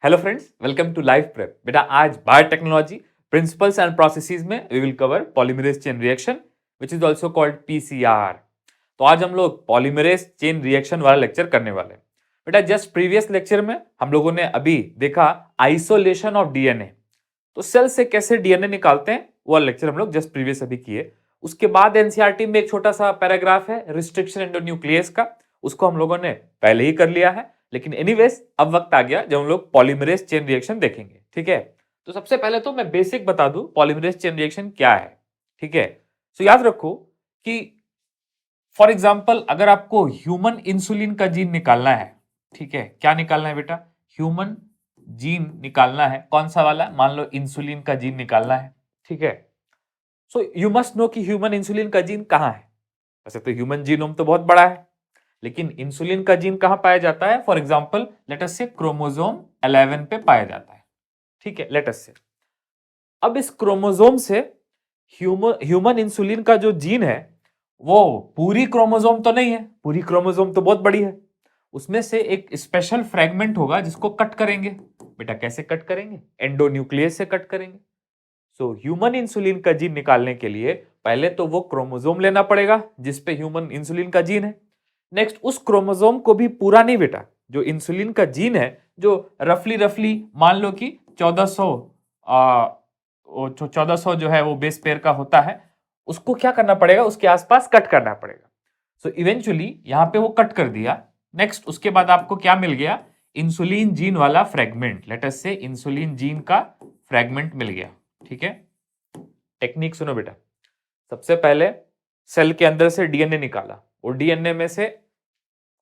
Hello friends, welcome to Life Prep. बेटा आज biotechnology principles and processes में we will cover polymerase chain reaction which is also called PCR. तो आज हम लोग पॉलीमरेज चेन रिएक्शन वाला लेक्चर करने वाले हैं। बेटा जस्ट प्रीवियस लेक्चर में हम लोगों ने अभी देखा आइसोलेशन ऑफ डीएनए, तो सेल से कैसे डीएनए निकालते हैं वो लेक्चर हम लोग जस्ट प्रीवियस अभी किए। उसके बाद एनसीईआरटी में एक छोटा सा पैराग्राफ है रिस्ट्रिक्शन एंडोन्यूक्लियस का, उसको हम लोगों ने पहले ही कर लिया है। लेकिन एनीवेज अब वक्त आ गया जब हम लोग पॉलीमरेज चेन रिएक्शन देखेंगे। ठीक है, तो सबसे पहले तो मैं बेसिक बता दूं पॉलीमरेज चेन रिएक्शन क्या है। ठीक है, तो याद रखो कि फॉर एग्जांपल अगर आपको ह्यूमन इंसुलिन का जीन निकालना है, ठीक है, क्या निकालना है बेटा, ह्यूमन जीन निकालना है। कौन सा वाला, मान लो इंसुलिन का जीन निकालना है। ठीक है, सो यू मस्ट नो कि ह्यूमन इंसुलिन का जीन कहां है। वैसे तो ह्यूमन जीनोम तो बहुत बड़ा है, लेकिन इंसुलिन का जीन कहां पाया जाता है, फॉर एग्जांपल लेट अस से क्रोमोसोम 11 पे पाया जाता है। ठीक है, लेट अस से अब इस क्रोमोसोम से ह्यूमन इंसुलिन का जो जीन है वो पूरी क्रोमोसोम तो नहीं है, पूरी क्रोमोसोम तो बहुत बड़ी है, उसमें से एक स्पेशल फ्रेगमेंट होगा जिसको कट करेंगे। बेटा कैसे कट करेंगे, एंडोन्यूक्लियस से कट करेंगे। सो ह्यूमन इंसुलिन का जीन निकालने के लिए पहले तो वो क्रोमोसोम लेना पड़ेगा जिसपे ह्यूमन इंसुलिन का जीन है। नेक्स्ट उस क्रोमोसोम को भी पूरा नहीं बेटा, जो इंसुलिन का जीन है जो रफली रफली मान लो कि 1400 जो है वो बेस पेयर का होता है, उसको क्या करना पड़ेगा, उसके आसपास कट करना पड़ेगा। सो इवेंचुअली यहां पे वो कट कर दिया। नेक्स्ट उसके बाद आपको क्या मिल गया, इंसुलिन जीन वाला फ्रेगमेंट, लेट अस से इंसुलिन जीन का फ्रेगमेंट मिल गया। ठीक है, टेक्निक सुनो बेटा, सबसे पहले सेल के अंदर से डीएनए निकाला, और डीएनए में से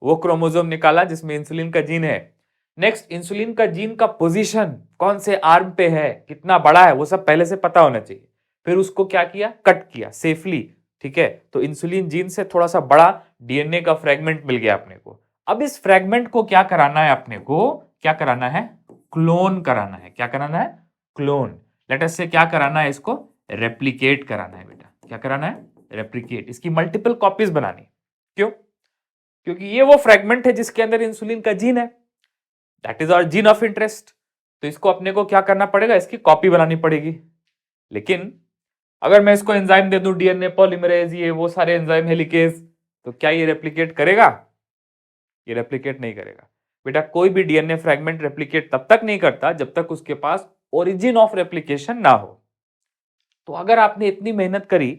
वो क्रोमोसोम निकाला जिसमें इंसुलिन का जीन है। नेक्स्ट इंसुलिन का जीन का पोजीशन कौन से आर्म पे है, कितना बड़ा है, वो सब पहले से पता होना चाहिए। फिर उसको क्या किया, कट किया सेफली। ठीक है, तो इंसुलिन जीन से थोड़ा सा बड़ा डीएनए का फ्रेगमेंट मिल गया अपने को। अब इस फ्रेगमेंट को क्या कराना है, अपने को क्या कराना है, क्लोन कराना है। क्या कराना है, क्लोन। लेट अस से क्या कराना है, इसको रेप्लिकेट कराना है बेटा। क्या कराना है, रेप्लिकेट, इसकी मल्टीपल कॉपीज बनानी। क्यों, क्योंकि ये वो फ्रेगमेंट है जिसके अंदर इंसुलिन का जीन है, that is our gene of interest. तो इसको अपने को क्या करना पड़ेगा, इसकी कॉपी बनानी पड़ेगी। लेकिन अगर मैं इसको एंजाइम दे दूं, डीएनए पॉलीमरेज, ये वो सारे एंजाइम, हेलिकेज, तो क्या ये रेप्लिकेट करेगा, ये रेप्लिकेट नहीं करेगा बेटा। कोई भी डीएनए फ्रेगमेंट रेप्लिकेट तब तक नहीं करता जब तक उसके पास ओरिजिन ऑफ रेप्लिकेशन ना हो। तो अगर आपने इतनी मेहनत करी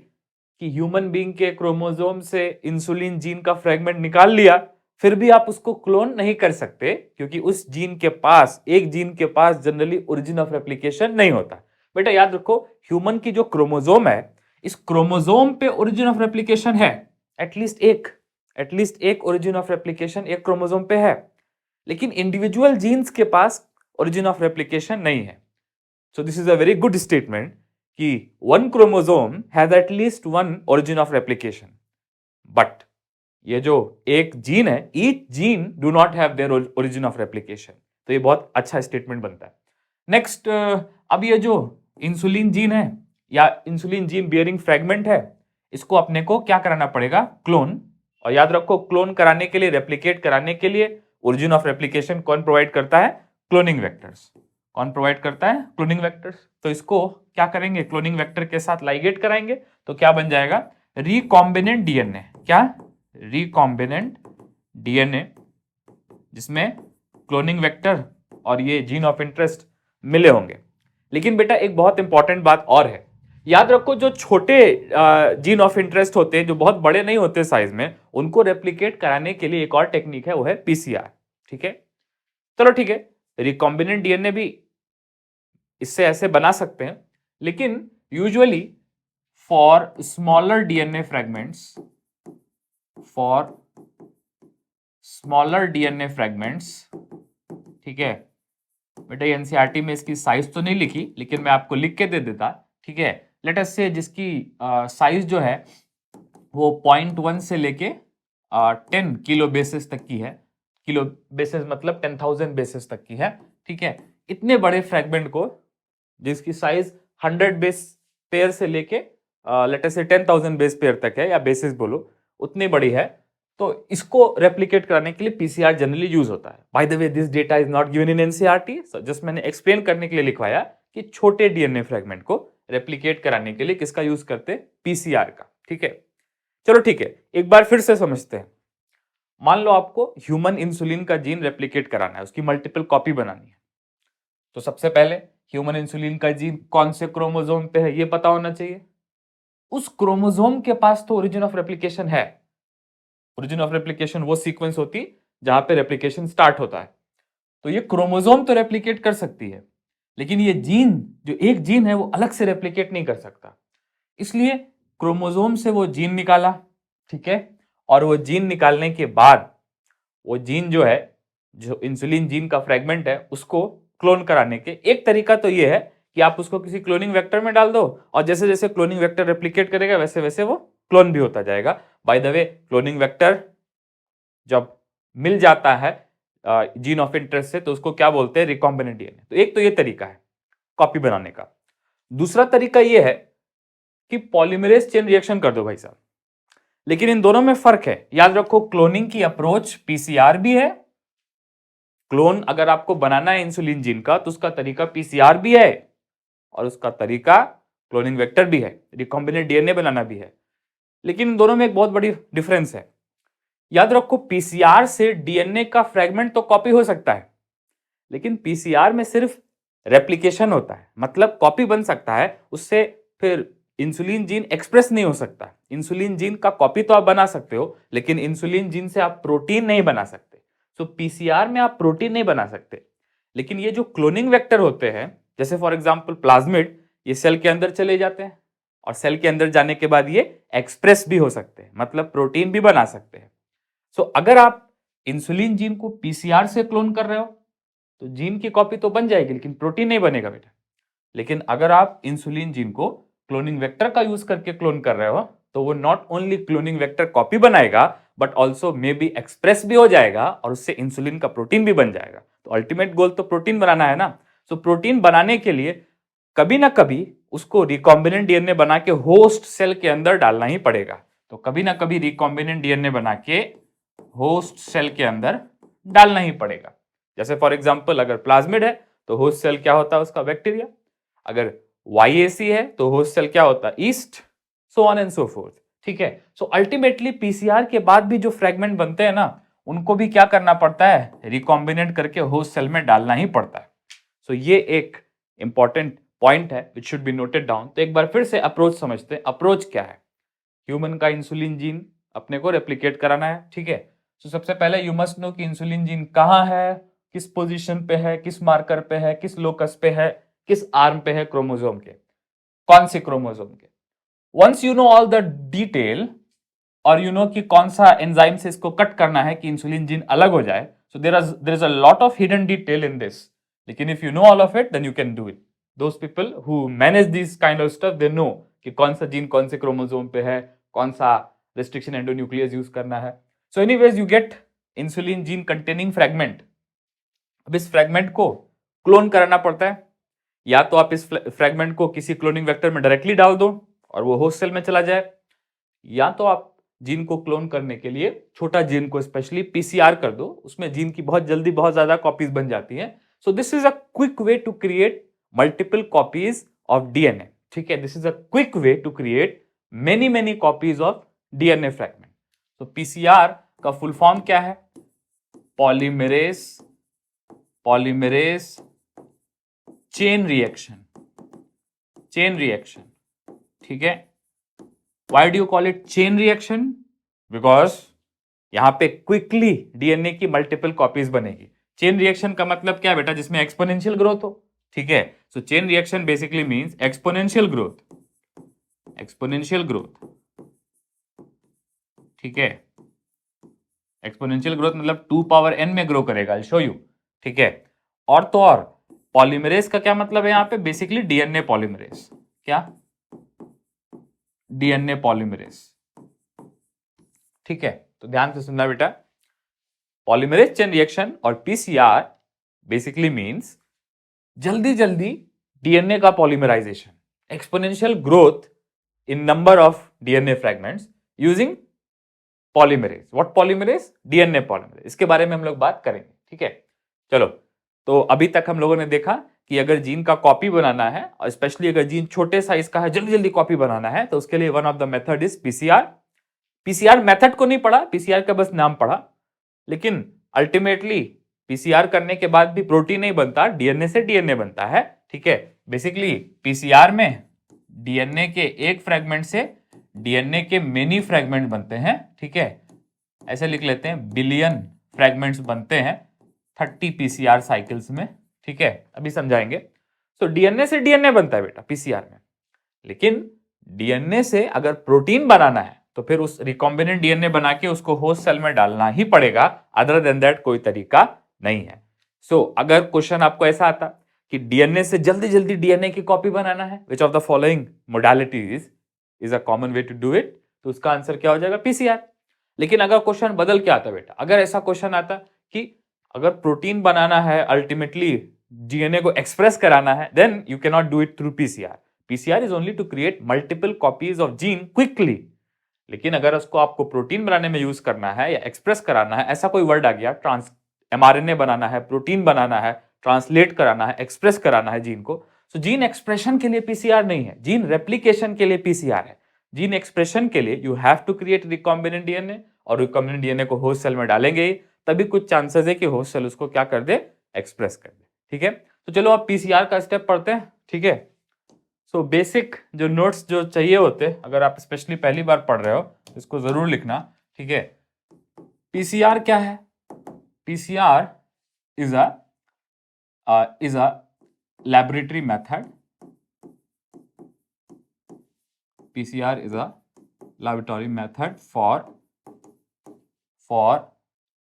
कि ह्यूमन बीइंग के क्रोमोसोम से इंसुलिन जीन का फ्रेगमेंट निकाल लिया, फिर भी आप उसको क्लोन नहीं कर सकते, क्योंकि उस जीन के पास, एक जीन के पास जनरली ओरिजिन ऑफ रेप्लिकेशन नहीं होता। बेटा याद रखो, ह्यूमन की जो क्रोमोसोम है, इस क्रोमोसोम पे ओरिजिन ऑफ रेप्लिकेशन है, एटलीस्ट एक ओरिजिन ऑफ रेप्लिकेशन एक क्रोमोसोम पे है, लेकिन इंडिविजुअल जीन्स के पास ओरिजिन ऑफ रेप्लिकेशन नहीं है। So this is a very good statement कि one chromosome has at least one origin of replication, but ये जो एक जीन है, each gene do not have their origin of replication. तो ये बहुत अच्छा स्टेटमेंट बनता है। नेक्स्ट, अब ये जो इंसुलिन जीन है या इंसुलिन जीन बियरिंग फ्रेगमेंट है, इसको अपने को क्या कराना पड़ेगा, क्लोन। और याद रखो, क्लोन कराने के लिए, रेप्लिकेट कराने के लिए ओरिजिन ऑफ रेप्लिकेशन कौन प्रोवाइड करता है, क्लोनिंग वेक्टर्स। कौन प्रोवाइड करता है, क्लोनिंग वेक्टर्स। तो इसको क्या करेंगे, क्लोनिंग वेक्टर के साथ लाइगेट कराएंगे, तो क्या बन जाएगा, रिकॉम्बिनेंट डीएनए। क्या, रिकॉम्बिनेंट डीएनए, जिसमें क्लोनिंग वेक्टर और ये जीन ऑफ इंटरेस्ट मिले होंगे। लेकिन बेटा एक बहुत इंपॉर्टेंट बात और है, याद रखो, जो छोटे जीन ऑफ इंटरेस्ट होते हैं, जो बहुत बड़े नहीं होते साइज में, उनको रेप्लिकेट कराने के लिए एक और टेक्निक है, वो है पीसीआर। ठीक है, चलो ठीक है, रिकॉम्बिनेंट डीएनए भी इससे ऐसे बना सकते हैं, लेकिन usually for smaller DNA fragments, for smaller DNA fragments, ठीक है बेटा, एनसीईआरटी में इसकी साइज तो नहीं लिखी, लेकिन मैं आपको लिख के दे देता। ठीक है, लेट अस से जिसकी साइज जो है वो 0.1 से लेके 10 किलो बेसिस तक की है। किलो बेसिस मतलब 10,000 बेसिस तक की है। ठीक है, इतने बड़े फ्रेगमेंट को, जिसकी साइज 100 बेस पेयर से लेके लेट अस से 10,000 बेस पेयर तक है, या बेसिस बोलो, उतनी बड़ी है, तो इसको रेप्लिकेट कराने के लिए पीसीआर जनरली यूज होता है। By the way this data is not given in NCERT, just मैंने एक्सप्लेन करने के लिए लिखवाया कि छोटे डीएनए फ्रेगमेंट को रेप्लिकेट कराने के लिए किसका यूज करते हैं, पीसीआर का। ठीक है, चलो ठीक है, एक बार फिर से समझते हैं। मान लो आपको ह्यूमन इंसुलिन का जीन रेप्लिकेट कराना है, उसकी मल्टीपल कॉपी बनानी है। तो सबसे पहले ह्यूमन इंसुलिन का जीन कौन से क्रोमोसोम पे है ये पता होना चाहिए। उस क्रोमोसोम के पास तो ओरिजिन ऑफ रेप्लिकेशन है। ओरिजिन ऑफ रेप्लिकेशन वो सीक्वेंस होती जहां पे रेप्लिकेशन स्टार्ट होता है। तो ये क्रोमोसोम तो रेप्लिकेट कर सकती है, लेकिन ये जीन, जो एक जीन है, वो अलग से रेप्लिकेट नहीं कर सकता। इसलिए क्रोमोसोम से वो जीन निकाला, ठीक है, और वो जीन निकालने के बाद वो जीन जो है, जो इंसुलिन जीन का फ्रेगमेंट है, उसको क्लोन कराने के एक तरीका तो ये है कि आप उसको किसी क्लोनिंग वेक्टर में डाल दो, और जैसे जैसे क्लोनिंग वेक्टर रेप्लिकेट करेगा वैसे वैसे वो क्लोन भी होता जाएगा। By the way, cloning vector जब मिल जाता है जीन ऑफ इंटरेस्ट से, तो उसको क्या बोलते हैं, रिकॉम्बिनेंट डीएनए। तो एक तो ये तरीका है कॉपी बनाने का। दूसरा तरीका ये है कि पॉलीमरेज चेन रिएक्शन कर दो भाई साहब। लेकिन इन दोनों में फर्क है, याद रखो, क्लोनिंग की अप्रोच पीसीआर भी है। क्लोन अगर आपको बनाना है इंसुलिन जीन का, तो उसका तरीका पीसीआर भी है, और उसका तरीका क्लोनिंग वेक्टर भी है, रिकॉम्बिनेंट डीएनए बनाना भी है। लेकिन इन दोनों में एक बहुत बड़ी डिफरेंस है। याद रखो, पीसीआर से डीएनए का फ्रेगमेंट तो कॉपी हो सकता है, लेकिन पीसीआर में सिर्फ रेप्लिकेशन होता है, मतलब कॉपी बन सकता है, उससे फिर इंसुलिन जीन एक्सप्रेस नहीं हो सकता। इंसुलिन जीन का कॉपी तो आप बना सकते हो, लेकिन इंसुलिन जीन से आप प्रोटीन नहीं बना सकते। तो पीसीआर में आप प्रोटीन नहीं बना सकते। लेकिन ये जो क्लोनिंग वेक्टर होते हैं, जैसे फॉर एग्जांपल प्लाज्मिड, ये सेल के अंदर चले जाते हैं, और सेल के अंदर जाने के बाद ये एक्सप्रेस भी हो सकते हैं, मतलब प्रोटीन भी बना सकते हैं। सो अगर आप इंसुलिन जीन को पीसीआर से क्लोन कर रहे हो, तो जीन की कॉपी तो बन जाएगी, लेकिन प्रोटीन नहीं बनेगा बेटा। लेकिन अगर आप इंसुलिन जीन को क्लोनिंग वेक्टर का यूज करके क्लोन कर रहे हो, तो वो not only cloning vector copy बनाएगा, but also may be express भी हो जाएगा, और उससे इंसुलिन का प्रोटीन भी बन जाएगा। तो अल्टीमेट गोल तो प्रोटीन बनाना है ना। सो प्रोटीन बनाने के लिए कभी ना कभी उसको रिकॉम्बिनेंट डीएनए बना के होस्ट सेल के अंदर डालना ही पड़ेगा। तो कभी ना कभी रिकॉम्बिनेंट डीएनए बना के होस्ट सेल के अंदर डालना ही पड़ेगा। जैसे फॉर एग्जांपल अगर प्लाज्मिड है, तो होस्ट सेल क्या होता है उसका, बैक्टीरिया। अगर YAC है, तो होस्ट सेल क्या होता है, east, so on and so fourth. ठीक है, सो अल्टीमेटली पीसीआर के बाद भी जो फ्रेगमेंट बनते हैं ना, उनको भी क्या करना पड़ता है, रिकॉम्बिनेट करके होस्ट सेल में डालना ही पड़ता है। सो ये एक इंपॉर्टेंट पॉइंट है which should be noted down. तो एक बार फिर से अप्रोच समझते हैं। अप्रोच क्या है, ह्यूमन का इंसुलिन जीन अपने को रेप्लिकेट कराना है, ठीक है। तो सबसे पहले यू मस्ट नो कि इंसुलिन जीन कहाँ है, किस पोजीशन पे है, किस मार्कर पे है, किस लोकस पे है, किस आर्म पे है क्रोमोसोम के, कौन से क्रोमोसोम के। Once you know all the detail, और यू नो कि कौन सा एंजाइम से इसको कट करना है कि इंसुलिन जीन अलग हो जाए, so there is a lot of hidden detail in this. लेकिन if you know all of it, then you can do it. Those people who manage this kind of stuff, they know कि कौन सा gene कौन से chromosome पे है, कौन सा रेस्ट्रिक्शन एंडोन्यूक्लियस यूज करना है। So anyways, you get insulin gene containing fragment. अब इस फ्रेगमेंट को क्लोन कराना पड़ता है। या तो आप इस फ्रेगमेंट को किसी क्लोनिंग वेक्टर में डायरेक्टली डाल दो और वो होस्ट सेल में चला जाए, या तो आप जीन को क्लोन करने के लिए छोटा जीन को स्पेशली पीसीआर कर दो, उसमें जीन की बहुत जल्दी बहुत ज्यादा कॉपीज बन जाती हैं। So this is a quick way to create multiple copies of DNA. ठीक है, this is a quick way to create many many copies of DNA fragment. तो पीसीआर का फुल फॉर्म क्या है, पॉलीमरेज चेन रिएक्शन, ठीक है। Why do you call it chain reaction? Because यहां पे क्विकली डीएनए की मल्टीपल कॉपीज बनेगी। चेन रिएक्शन का मतलब क्या है बेटा, जिसमें एक्सपोनेंशियल ग्रोथ हो, ठीक है। So chain reaction basically means exponential growth, ठीक है। एक्सपोनेंशियल ग्रोथ मतलब 2 पावर n में ग्रो करेगा, I'll show you, ठीक है। और तो और पॉलीमरेज का क्या मतलब है, यहां पे बेसिकली डीएनए पॉलीमरेज, क्या, डीएनए पॉलीमरेज, ठीक है। तो ध्यान से सुनना बेटा, पॉलीमरेज चेन रिएक्शन और पीसीआर बेसिकली मींस जल्दी जल्दी डीएनए का polymerization, exponential growth in number of DNA fragments using polymerase. What polymerase? DNA polymerase. इसके बारे में हम लोग बात करेंगे, ठीक है। चलो, तो अभी तक हम लोगों ने देखा कि अगर जीन का कॉपी बनाना है, और स्पेशली अगर जीन छोटे साइज का है, जल्दी जल्दी कॉपी बनाना है, तो उसके लिए one of the method is PCR. PCR method को नहीं पढ़ा, पीसीआर का बस नाम पढ़ा, लेकिन अल्टीमेटली पीसीआर करने के बाद भी प्रोटीन नहीं बनता, डीएनए से डीएनए बनता है, ठीक है। बेसिकली पीसीआर में डीएनए के एक फ्रेगमेंट से डीएनए के मेनी फ्रेगमेंट बनते हैं, ठीक है। ऐसे लिख लेते हैं, बिलियन फ्रेगमेंट्स बनते हैं 30 पीसीआर साइकिल्स में, ठीक है। अभी समझाएंगे। तो डीएनए से डीएनए बनता है बेटा पीसीआर में, लेकिन डीएनए से अगर प्रोटीन बनाना है तो फिर उस रिकॉम्बिनेंट डीएनए बना के उसको होस्ट सेल में डालना ही पड़ेगा, अदर देन दैट कोई तरीका नहीं है। सो अगर क्वेश्चन आपको ऐसा आता कि डीएनए से जल्दी जल्दी डीएनए की कॉपी बनाना है, which of the following modalities is a common way to do it, तो उसका आंसर क्या हो जाएगा? पीसीआर। लेकिन अगर क्वेश्चन बदल के आता बेटा, अगर ऐसा क्वेश्चन आता कि अगर प्रोटीन बनाना है, अल्टीमेटली डीएनए को एक्सप्रेस कराना है, then you can not do it through PCR. PCR is only to create multiple copies of gene quickly. लेकिन अगर उसको आपको प्रोटीन बनाने में यूज करना है या एक्सप्रेस कराना है, ऐसा कोई वर्ड आ गया, एमआरएनए बनाना है, प्रोटीन बनाना है, ट्रांसलेट कराना है, एक्सप्रेस कराना है जीन को, तो जीन एक्सप्रेशन के लिए पीसीआर नहीं है, जीन रेप्लिकेशन के लिए पीसीआर है। जीन एक्सप्रेशन के लिए you have to create recombinant DNA, और रिकॉम्बिनेंट डीएनए को होस्ट सेल में डालेंगे ही, तभी कुछ चांसेस है कि होस्ट सेल उसको क्या कर दे? एक्सप्रेस कर दे, ठीक है। तो चलो अब पीसीआर का स्टेप पढ़ते हैं, ठीक है। सो बेसिक जो नोट्स जो चाहिए होते, अगर आप स्पेशली पहली बार पढ़ रहे हो, इसको जरूर लिखना, ठीक है। पीसीआर क्या है? PCR is a laboratory method. PCR is a laboratory method for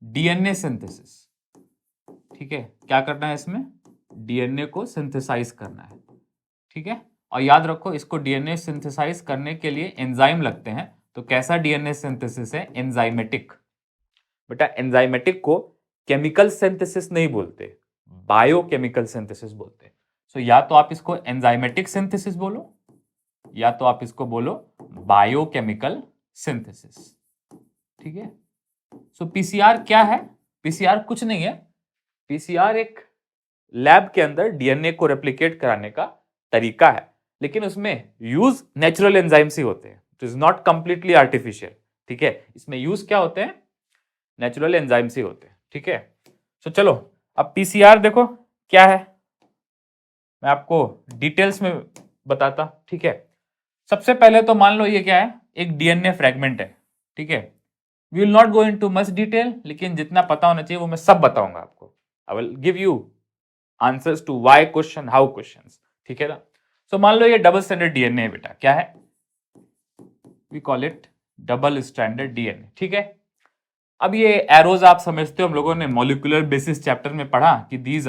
DNA synthesis. ठीक है, क्या करना है इसमें? डीएनए को सिंथेसाइज करना है, ठीक है। और याद रखो, इसको डीएनए सिंथेसाइज करने के लिए एंजाइम लगते हैं। तो कैसा डीएनए सिंथेसिस है? एंजाइमेटिक। बेटा एंजाइमेटिक को केमिकल सिंथेसिस नहीं बोलते, बायोकेमिकल सिंथेसिस बोलते हैं। सो या तो आप इसको एंजाइमेटिक सिंथेसिस बोलो, या तो आप इसको बोलो बायोकेमिकल सिंथेसिस, ठीक है। सो पीसीआर क्या है? पीसीआर कुछ नहीं है। पीसीआर एक लैब के अंदर डीएनए को रेप्लिकेट कराने का तरीका है, लेकिन उसमें यूज नेचुरल एंजाइम्स ही होते हैं। It is not completely artificial, ठीक है। इसमें यूज क्या होते हैं? नेचुरल एंजाइम्स ही होते हैं, ठीक है। सो चलो अब पीसीआर देखो क्या है, मैं आपको डिटेल्स में बताता, ठीक है। सबसे पहले तो मान लो ये क्या है? एक डीएनए फ्रेगमेंट है, ठीक है। We will not go into much detail, लेकिन जितना पता होना चाहिए वो मैं सब बताऊंगा आपको। I will give you answers to why question, how questions, ठीक है ना। सो मान लो ये डबल स्टैंडर्ड डीएनए है बेटा, क्या है? We call it double standard DNA, ठीक है। अब ये एरोज आप समझते हो, हम लोगों ने मॉलिक्यूलर बेसिस चैप्टर में पढ़ा कि these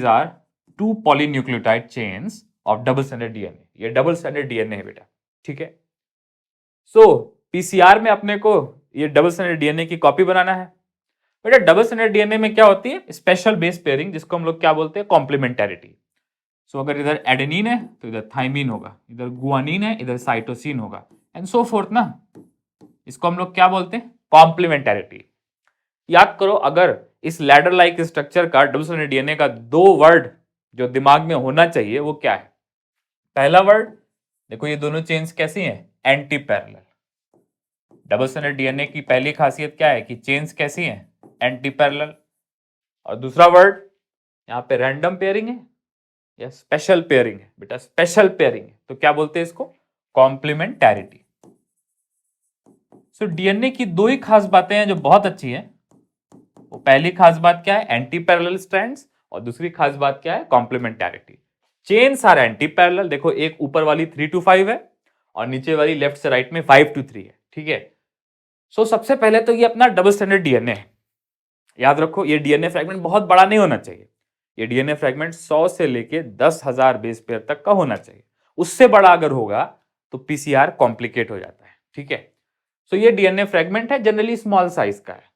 are two polynucleotide chains of double standard DNA. ये डबल स्टैंडर्ड डीएनए है बेटा, ठीक है। सो पीसीआर में अपने को ये डबल स्टैंडर्ड डीएनए की कॉपी बनाना है। बेटा डबल स्टैंडर्ड डीएनए में क्या होती है? स्पेशल बेस पेयरिंग, जिसको हम लोग क्या बोलते हैं? कॉम्प्लीमेंटैरिटी। सो अगर इधर एडेनिन है तो इधर थाइमिन होगा, इधर गुआनिन है, इधर साइटोसिन होगा, एंड सो फोर्थ ना। इसको हम लोग क्या बोलते हैं? कॉम्प्लीमेंटैरिटी। याद करो, अगर इस लैडर लाइक स्ट्रक्चर का, डबल स्टैंडर्ड डीएनए का, दो वर्ड जो दिमाग में होना चाहिए वो क्या है? पहला वर्ड देखो, ये दोनों चेन्स कैसी हैं? Anti parallel. Double standard DNA की पहली खासियत क्या है? कि चेन्स कैसी हैं? Anti parallel. और दूसरा वर्ड यहाँ पे रैंडम पेयरिंग है या स्पेशल पेयरिंग है? बेटा स्पेशल पेयरिंग है, तो क्या बोलते हैं इसको? कॉम्प्लीमेंटैरिटी। सो डीएनए की दो ही खास बातें हैं जो बहुत अच्छी हैं। वो पहली खास बात क्या है? एंटी पैरेलल स्ट्रैंड्स, और दूसरी खास बात क्या है? कॉम्प्लीमेंटैरिटी। चेन्स आर एंटी पैरेलल, देखो एक ऊपर वाली 3 to 5 है और नीचे वाली लेफ्ट से राइट में 5 to 3 है, ठीक है। सो सबसे पहले तो ये अपना डबल स्टैंडर्ड डीएनए है। याद रखो, ये डीएनए फ्रेगमेंट बहुत बड़ा नहीं होना चाहिए। ये डीएनए फ्रेगमेंट 100 से लेके 10,000 बेस पेयर तक का होना चाहिए। उससे बड़ा अगर होगा तो पीसीआर कॉम्प्लिकेट हो जाता है, ठीक है। सो ये डीएनए फ्रेगमेंट है, जनरली स्मॉल साइज का है।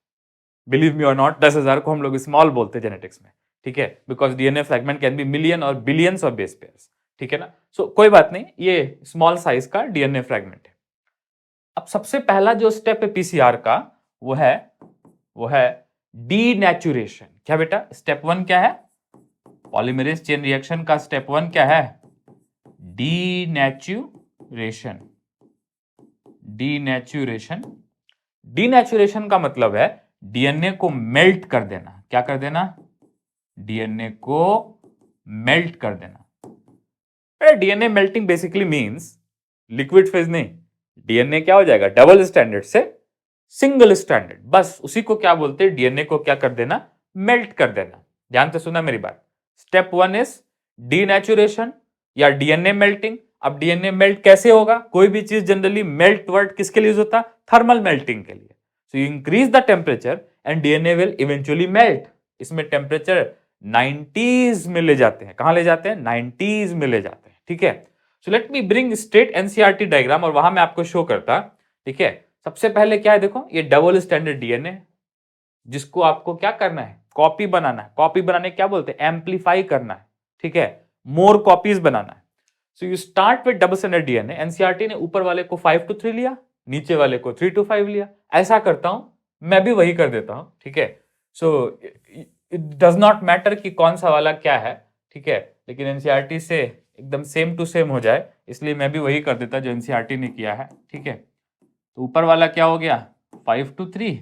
बिलीव मी और नॉट, 10,000 को हम लोग स्मॉल बोलते हैं जेनेटिक्स में, ठीक है, because DNA fragment can be million और बिलियंस ऑफ बेस पेयर्स, ठीक है ना। सो कोई बात नहीं, ये स्मॉल साइज का डीएनए फ्रेगमेंट है। अब सबसे पहला जो स्टेप है पीसीआर का वो है डीनेचुरेशन। क्या बेटा, स्टेप 1 क्या है? पॉलीमरेज चेन रिएक्शन का स्टेप 1 क्या है? डीनेचुरेशन। डीनेचुरेशन, डीनेचुरेशन का मतलब है डीएनए को मेल्ट कर देना। क्या कर देना? डीएनए को मेल्ट कर देना। DNA melting basically means liquid phase नहीं, डीएनए क्या हो जाएगा? डबल स्टैंडर्ड से सिंगल स्टैंडर्ड, बस उसी को क्या बोलते हैं? डीएनए को क्या कर देना? मेल्ट कर देना। ध्यान से सुना मेरी बात। स्टेप 1 इज डीनेचुरेशन या डीएनए मेल्टिंग। अब डीएनए मेल्ट कैसे होगा? कोई भी चीज जनरली मेल्ट वर्ड किसके लिए यूज होता है? थर्मल मेल्टिंग के लिए। So you increase the temperature and DNA will eventually melt. इसमें टेम्परेचर 90s में ले जाते हैं। कहां ले जाते हैं? 90s में ले जाते हैं। ठीक है, so let me bring straight NCERT diagram और वहां मैं आपको शो करता। ठीक है, सबसे पहले क्या है देखो, ये डबल स्टैंडर्ड डीएनए जिसको आपको क्या करना है? कॉपी बनाना है। कॉपी बनाने क्या बोलते हैं? एम्पलीफाई करना है। ठीक है, मोर कॉपीज बनाना है। So you start with double standard DNA. NCERT ने ऊपर वाले को 5 to 3 लिया, नीचे वाले को 3 to 5 लिया। ऐसा करता हूं, मैं भी वही कर देता हूं। ठीक है, so it does not matter कि कौन सा वाला क्या है। ठीक है, लेकिन एनसीईआरटी से एकदम सेम टू सेम हो जाए इसलिए मैं भी वही कर देता जो एनसीईआरटी ने किया है। ठीक है, तो ऊपर वाला क्या हो गया? 5 to 3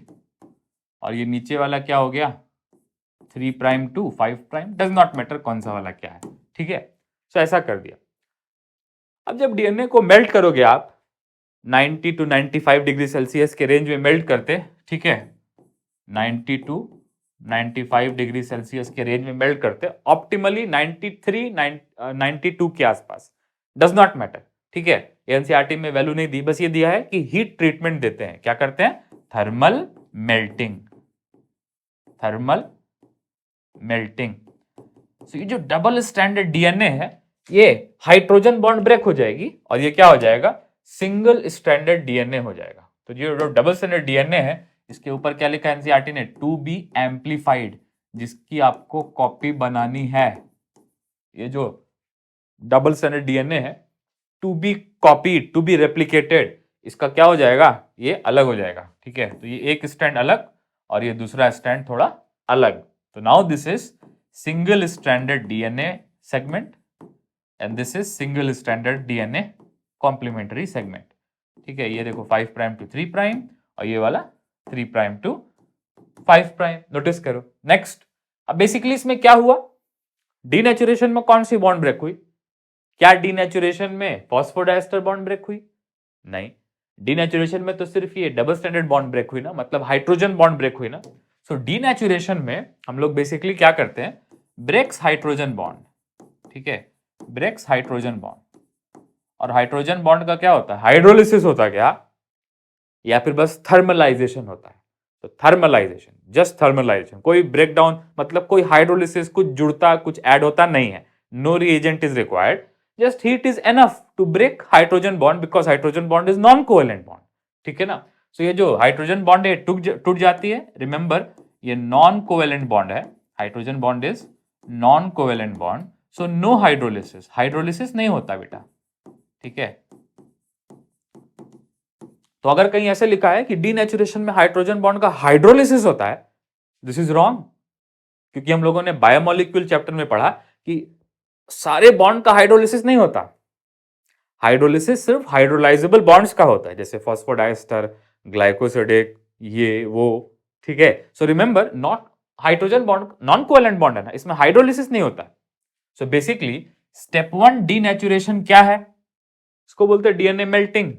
और ये नीचे वाला क्या हो गया? 3' to 5'। डज नॉट मैटर कौन सा वाला क्या है। ठीक है, सो ऐसा कर दिया। अब जब डीएनए को मेल्ट करोगे आप 90 to 95 डिग्री सेल्सियस के रेंज में मेल्ट करते। ठीक है, 90 to 95 डिग्री सेल्सियस के रेंज में मेल्ट करते, ऑप्टिमली 93 92 के आसपास। Does not matter. ठीक है, एनसीईआरटी में वैल्यू नहीं दी, बस ये दिया है कि हीट ट्रीटमेंट देते हैं। क्या करते हैं? Thermal melting. Thermal melting. तो ये जो डबल स्टैंडर्ड डीएनए है ये हाइड्रोजन बॉन्ड ब्रेक हो जाएगी और ये क्या हो जाएगा? सिंगल स्टैंडर्ड डीएनए हो जाएगा। तो ये जो डबल स्टैंडर्ड डीएनए है इसके ऊपर क्या लिखा है एनसीईआरटी ने? टू बी एम्पलीफाइड, जिसकी आपको कॉपी बनानी है। ये जो डबल स्टैंडर्ड डीएनए है to be copied, to be replicated, इसका क्या हो जाएगा? ये अलग हो जाएगा। ठीक है, तो ये एक स्टैंड अलग और ये दूसरा स्टैंड थोड़ा अलग। तो now this is single standard DNA segment and this is single standard DNA complementary segment. ठीक है, ये देखो 5' to 3' और ये वाला 3' to 5'। नोटिस करो। नेक्स्ट, अब बेसिकली इसमें क्या हुआ? डीनेचुरेशन में कौन सी बॉन्ड ब्रेक हुई? क्या डीनेचुरेशन में फॉस्फोडाइस्टर बॉन्ड ब्रेक हुई? नहीं, डीनेचुरेशन में तो सिर्फ ये डबल स्टैंडर्ड बॉन्ड ब्रेक हुई ना, मतलब हाइड्रोजन बॉन्ड ब्रेक हुई ना। सो डीनेचुरेशन में हम लोग बेसिकली क्या करते हैं? Breaks hydrogen bond. ठीक है, ब्रेक्स हाइड्रोजन बॉन्ड। और हाइड्रोजन बॉन्ड का क्या होता है? हाइड्रोलिसिस होता है क्या, या फिर बस थर्मलाइजेशन होता है? तो थर्मलाइजेशन, जस्ट थर्मलाइजेशन, कोई ब्रेकडाउन मतलब कोई हाइड्रोलिसिस, कुछ जुड़ता कुछ ऐड होता नहीं है। No reagent is required, just heat is enough to break hydrogen bond because hydrogen bond is non covalent bond. ठीक है ना, सो ये जो हाइड्रोजन बॉन्ड है टूट जाती है। रिमेंबर ये नॉन कोवेलेंट बॉन्ड है, hydrogen bond is non covalent bond, so no hydrolysis, hydrolysis नहीं होता बेटा। ठीक है, तो अगर कहीं ऐसे लिखा है कि डीनेचुरेशन में हाइड्रोजन बॉन्ड का हाइड्रोलिसिस होता है, दिस इज रॉन्ग। क्योंकि हम लोगों ने बायोमोलिक्यूल चैप्टर में पढ़ा कि सारे बॉन्ड का हाइड्रोलिसिस नहीं होता। हाइड्रोलिसिस सिर्फ हाइड्रोलाइजेबल बॉन्ड्स का होता है, जैसे फॉस्फोडाइस्टर, ग्लाइकोसिडिक, ये वो। ठीक है, so remember not hydrogen bond non covalent bond है ना, इसमें हाइड्रोलिसिस नहीं होता। सो बेसिकली स्टेप 1 डीनेचुरेशन क्या है? इसको बोलते हैं डीएनए मेल्टिंग।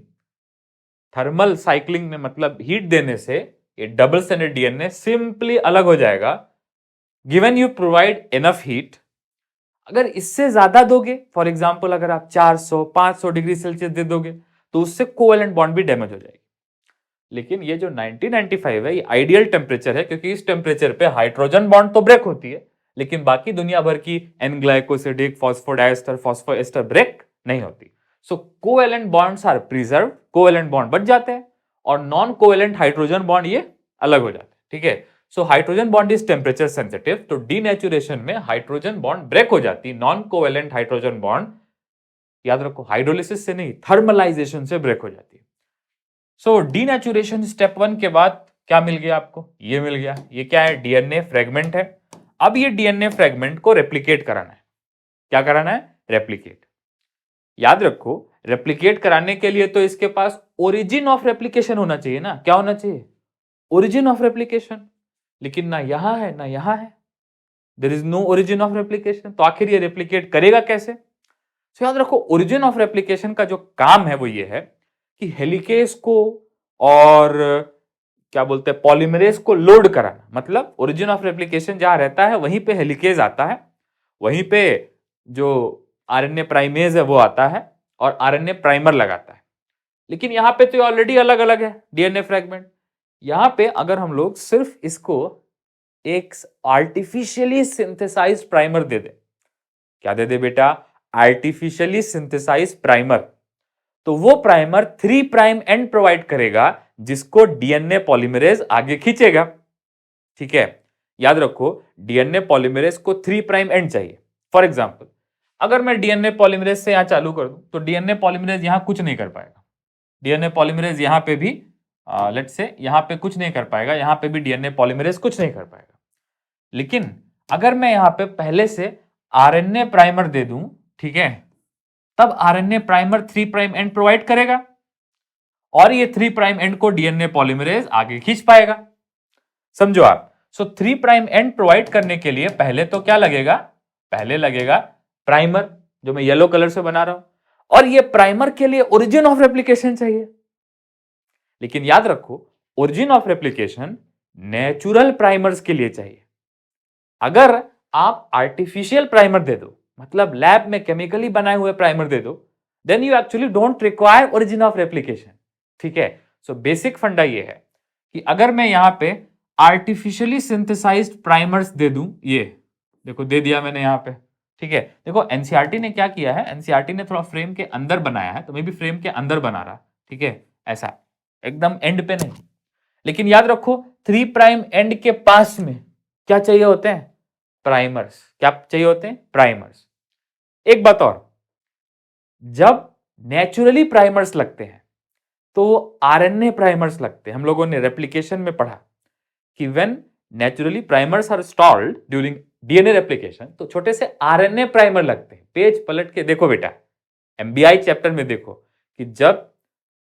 थर्मल साइक्लिंग में मतलब हीट देने से ये डबल स्टैंडर्ड डीएनए सिंपली अलग हो जाएगा, given you provide enough heat. अगर इससे ज्यादा दोगे, फॉर एग्जांपल अगर आप 400 500 डिग्री सेल्सियस दे दोगे तो उससे कोवेलेंट बॉन्ड भी डैमेज हो जाएगी। लेकिन ये जो 90-95 है ये आइडियल टेम्परेचर है, क्योंकि इस टेम्परेचर पे हाइड्रोजन बॉन्ड तो ब्रेक होती है लेकिन बाकी दुनिया भर की N glycosidic, phosphodiester, phosphoester break नहीं होती। So covalent bonds are preserve, covalent bond बच जाते हैं और नॉन कोवेलेंट हाइड्रोजन बॉन्ड ये अलग हो जाते हैं। ठीक है, so hydrogen bond is temperature sensitive, तो डीनेचुरेशन में हाइड्रोजन बॉन्ड ब्रेक हो जाती, नॉन कोवेलेंट हाइड्रोजन बॉन्ड याद रखो हाइड्रोलिसिस से नहीं थर्मलाइजेशन से ब्रेक हो जाती है। सो डीनेचुरेशन स्टेप 1 के बाद क्या मिल गया आपको? ये मिल गया। ये क्या है? डीएनए फ्रेगमेंट है। अब ये डीएनए फ्रेगमेंट को रेप्लिकेट कराना है। क्या कराना है? रेप्लिकेट। याद रखो, रेप्लिकेट कराने के लिए तो इसके पास ओरिजिन ऑफ रेप्लिकेशन होना चाहिए ना। क्या होना चाहिए? Origin of replication. लेकिन ना यहां है ना यहां है। There is no origin of replication. तो आखिर ये रेप्लिकेट करेगा कैसे? तो याद रखो, ओरिजिन ऑफ रेप्लिकेशन का जो काम है वो ये है कि हेलिकेज को और क्या बोलते हैं पॉलीमरेज को लोड कराना। मतलब ओरिजिन ऑफ रेप्लिकेशन जहां रहता है वहीं पे हेलिकेज आता है, वहीं पे जो आरएनए प्राइमेज है वो आता है और आरएनए प्राइमर लगाता है। लेकिन यहां पे तो ऑलरेडी अलग अलग है डीएनए फ्रेगमेंट। यहां पे अगर हम लोग सिर्फ इसको एक आर्टिफिशियली सिंथेसाइज्ड प्राइमर दे दे। क्या दे दे बेटा? Artificially synthesize primer. तो वो प्राइमर 3 प्राइम एंड प्रोवाइड करेगा जिसको डीएनए पॉलीमरेज आगे खींचेगा। ठीक है, याद रखो डीएनए पॉलीमरेज को 3 प्राइम एंड चाहिए। फॉर एग्जांपल, अगर मैं डीएनए पॉलीमरेज से यहां चालू कर दूं तो डीएनए पॉलीमरेज यहां कुछ नहीं कर पाएगा। डीएनए पॉलीमरेज यहां पे भी लेट्स से यहां पे कुछ नहीं कर पाएगा, यहां पे भी डीएनए पॉलीमरेज कुछ नहीं कर पाएगा। लेकिन अगर मैं यहां पे पहले से आरएनए प्राइमर दे दूं, ठीक है, तब RNA primer 3 prime and provide करेगा और ये 3 प्राइम एंड को डीएनए पॉलीमरेज आगे खींच पाएगा। समझो आप। सो 3 प्राइम एंड प्रोवाइड करने के लिए पहले तो क्या लगेगा? पहले लगेगा प्राइमर, जो मैं येलो कलर से बना रहा हूं, और ये प्राइमर के लिए ओरिजिन ऑफ रेप्लिकेशन चाहिए। लेकिन याद रखो, origin of replication natural primers के लिए चाहिए। अगर आप आर्टिफिशियल प्राइमर दे दो, मतलब लैब में केमिकली बनाए हुए प्राइमर दे दो, then you actually don't require origin of replication. ठीक है, सो बेसिक फंडा ये है कि अगर मैं यहां पे आर्टिफिशियली सिंथेसाइज्ड प्राइमर्स दे दूं, ये देखो दे दिया मैंने यहां पे। ठीक है, देखो एनसीईआरटी ने क्या किया है, एनसीईआरटी ने थोड़ा फ्रेम के अंदर बनाया है, तो मैं भी फ्रेम के अंदर बना रहा। ठीक है, ऐसा एकदम एंड पे नहीं। लेकिन याद रखो 3 प्राइम एंड के पास में क्या चाहिए होते हैं? प्राइमर्स। क्या चाहिए होते हैं? प्राइमर्स। एक बात और, जब नेचुरली प्राइमर्स लगते हैं तो आरएनए प्राइमर्स लगते हैं। हम लोगों ने रेप्लिकेशन में पढ़ा कि when naturally primers are stalled during DNA replication, तो छोटे से आरएनए प्राइमर लगते हैं। पेज पलट के देखो बेटा, एमबीआई चैप्टर में देखो कि जब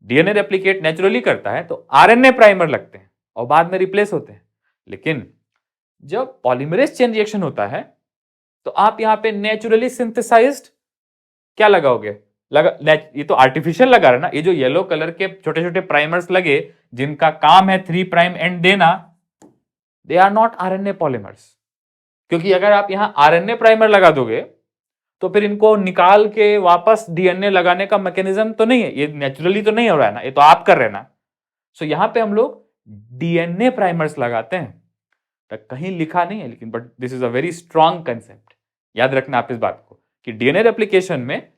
डीएनए रेप्लिकेट नेचुरली करता है तो आरएनए प्राइमर लगते हैं और बाद में रिप्लेस होते हैं। लेकिन जब पॉलीमरेज चेन रिएक्शन होता है तो आप यहां पे नेचुरली सिंथेसाइज्ड क्या लगाओगे? ये तो आर्टिफिशियल लगा रहा है ना। ये जो येलो कलर के छोटे छोटे प्राइमर्स लगे जिनका काम है 3 प्राइम एंड देना, they are not RNA polymers. क्योंकि अगर आप यहां आरएनए प्राइमर लगा दोगे तो फिर इनको निकाल के वापस डीएनए लगाने का मैकेनिज्म तो नहीं है, ये नेचुरली तो नहीं हो रहा है ना, ये तो आप कर रहे हैं ना। सो यहां पे हम लोग डीएनए प्राइमर्स लगाते हैं। तो कहीं लिखा नहीं है लेकिन, but this is a very strong concept. याद रखना आप इस बात को कि डीएनए रेप्लिकेशन में